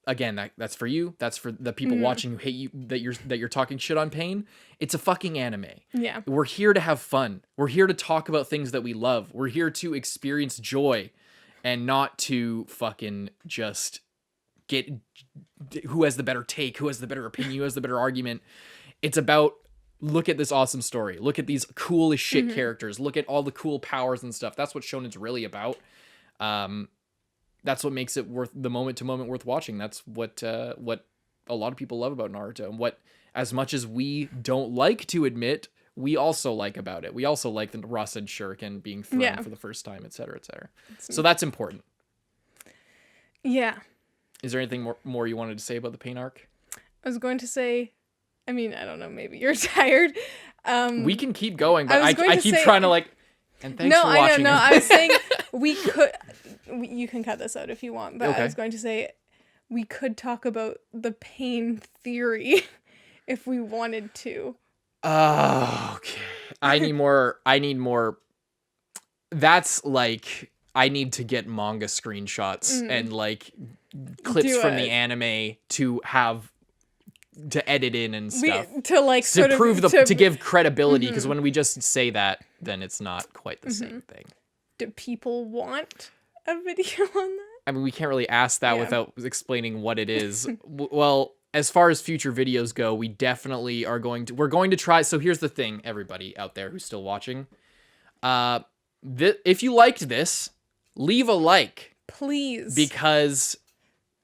again, that's for you. That's for the people watching who hate you, that you're talking shit on Pain. It's a fucking anime. Yeah. We're here to have fun. We're here to talk about things that we love. We're here to experience joy, and not to fucking just get who has the better take, who has the better opinion, who has the better argument. It's about, look at this awesome story. Look at these cool as shit characters. Look at all the cool powers and stuff. That's what shonen's really about. That's what makes it worth the moment to moment worth watching. That's what a lot of people love about Naruto, and what, as much as we don't like to admit, we also like about it. We also like the Rasen Shuriken being thrown for the first time, etc., etc. So that's important. Yeah. Is there anything more you wanted to say about the Pain arc? I was going to say, I mean, I don't know, maybe you're tired. We can keep going, but I keep trying to like, and thanks for watching. No, I was saying you can cut this out if you want, but okay. I was going to say we could talk about the pain theory if we wanted to. Okay. I need more. That's like, I need to get manga screenshots and like clips from the anime to edit in and stuff to give credibility, because when we just say that, then it's not quite the same thing. Do people want a video on that? I mean, we can't really ask that without explaining what it is. Well, as far as future videos go, we definitely we're going to try. So here's the thing, everybody out there who's still watching. If you liked this, leave a like. Please. Because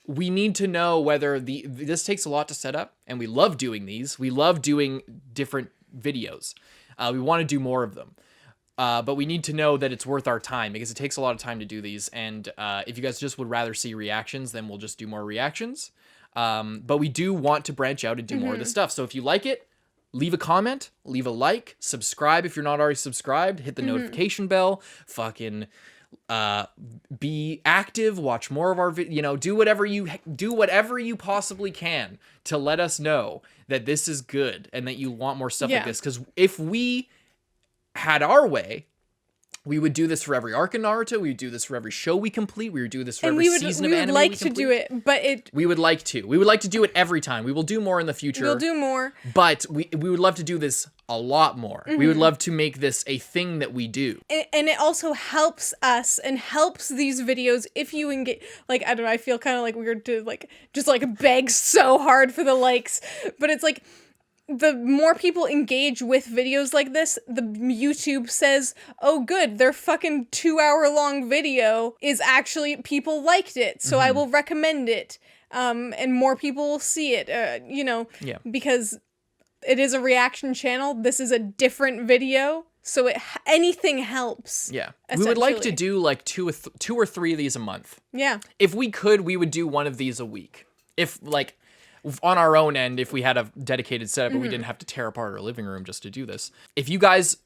we need to know whether this takes a lot to set up, and we love doing these. We love doing different videos. We want to do more of them. But we need to know that it's worth our time, because it takes a lot of time to do these. And if you guys just would rather see reactions, then we'll just do more reactions. But we do want to branch out and do more of this stuff. So if you like it, leave a comment, leave a like, subscribe if you're not already subscribed, hit the notification bell, fucking be active, watch more of our do whatever you possibly can to let us know that this is good and that you want more stuff like this. Because if we had our way, We would do this for every arc in Naruto. We would do this for every show we complete. We would do this for And every season of anime we would like we to do complete. it, but We would like to. We would like to do it every time. We will do more in the future. we'll do more. But we would love to do this a lot more. We would love to make this a thing that we do. And it also helps us and helps these videos if you engage. Like, I don't know, I feel kind of like weird to like just like beg so hard for the likes, but it's like the more people engage with videos like this, the YouTube says, oh good, their fucking 2-hour long video is actually, people liked it, so I will recommend it. And more people will see it, Yeah. because it is a reaction channel. This is a different video, so anything helps. Yeah. We would like to essentially. do like two or three of these a month. Yeah. If we could, we would do one of these a week. If like on our own end, if we had a dedicated setup, but we didn't have to tear apart our living room just to do this. If you guys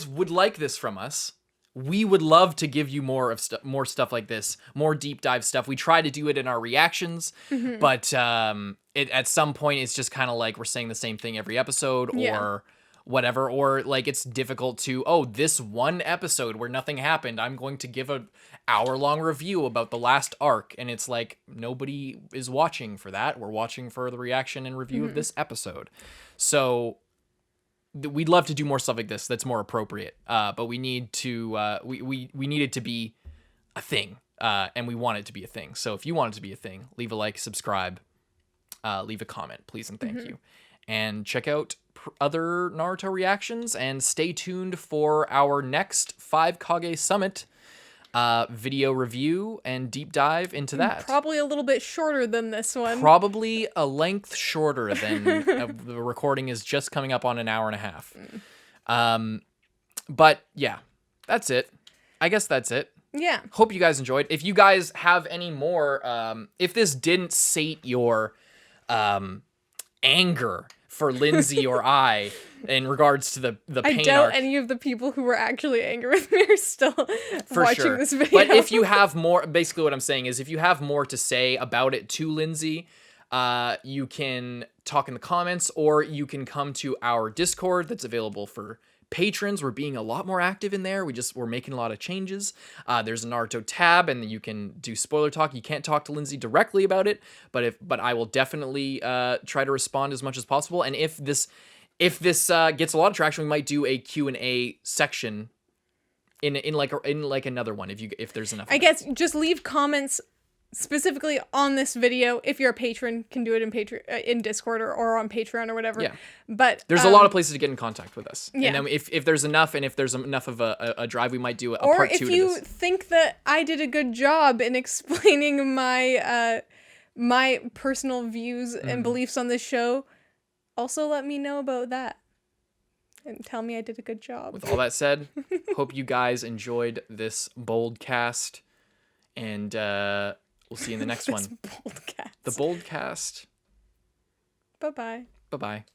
would like this from us, we would love to give you more stuff like this, more deep dive stuff. We try to do it in our reactions, but at some point it's just kind of like we're saying the same thing every episode or whatever, or like it's difficult to, this one episode where nothing happened, I'm going to give a hour-long review about the last arc, and it's like nobody is watching for that. We're watching for the reaction and review of this episode. So we'd love to do more stuff like this that's more appropriate, but we need to we need it to be a thing, and we want it to be a thing. So if you want it to be a thing, leave a like, subscribe, leave a comment, please and thank you, and check out other Naruto reactions, and stay tuned for our next 5 Kage Summit video review and deep dive into that. Probably a little bit shorter than this one. Probably a length shorter than the recording is just coming up on an hour and a half. But yeah, that's it. I guess that's it. Yeah. Hope you guys enjoyed. If you guys have any more, if this didn't sate your anger for Lindsay or I in regards to the pain I doubt arc, any of the people who were actually angry with me are still for watching sure. this video. But if you have more, basically what I'm saying is if you have more to say about it to Lindsay, you can talk in the comments, or you can come to our Discord that's available for patrons. We're being a lot more active in there. We're making a lot of changes. There's a Naruto tab, and you can do spoiler talk. You can't talk to Lindsay directly about it, but I will definitely try to respond as much as possible. And if this gets a lot of traction, we might do a Q&A section in like another one if there's enough. I guess just leave comments specifically on this video. If you're a patron, can do it in Discord or on Patreon or whatever. Yeah. But there's a lot of places to get in contact with us. Yeah. And then if there's enough, and if there's enough of a drive, we might do a or part 2 if to you this. think that I did a good job in explaining my my personal views and beliefs on this show, also let me know about that. And tell me I did a good job. With all that said, hope you guys enjoyed this BOLDcast, and we'll see you in the next one. BOLDcast. The BOLDcast. Bye-bye. Bye-bye.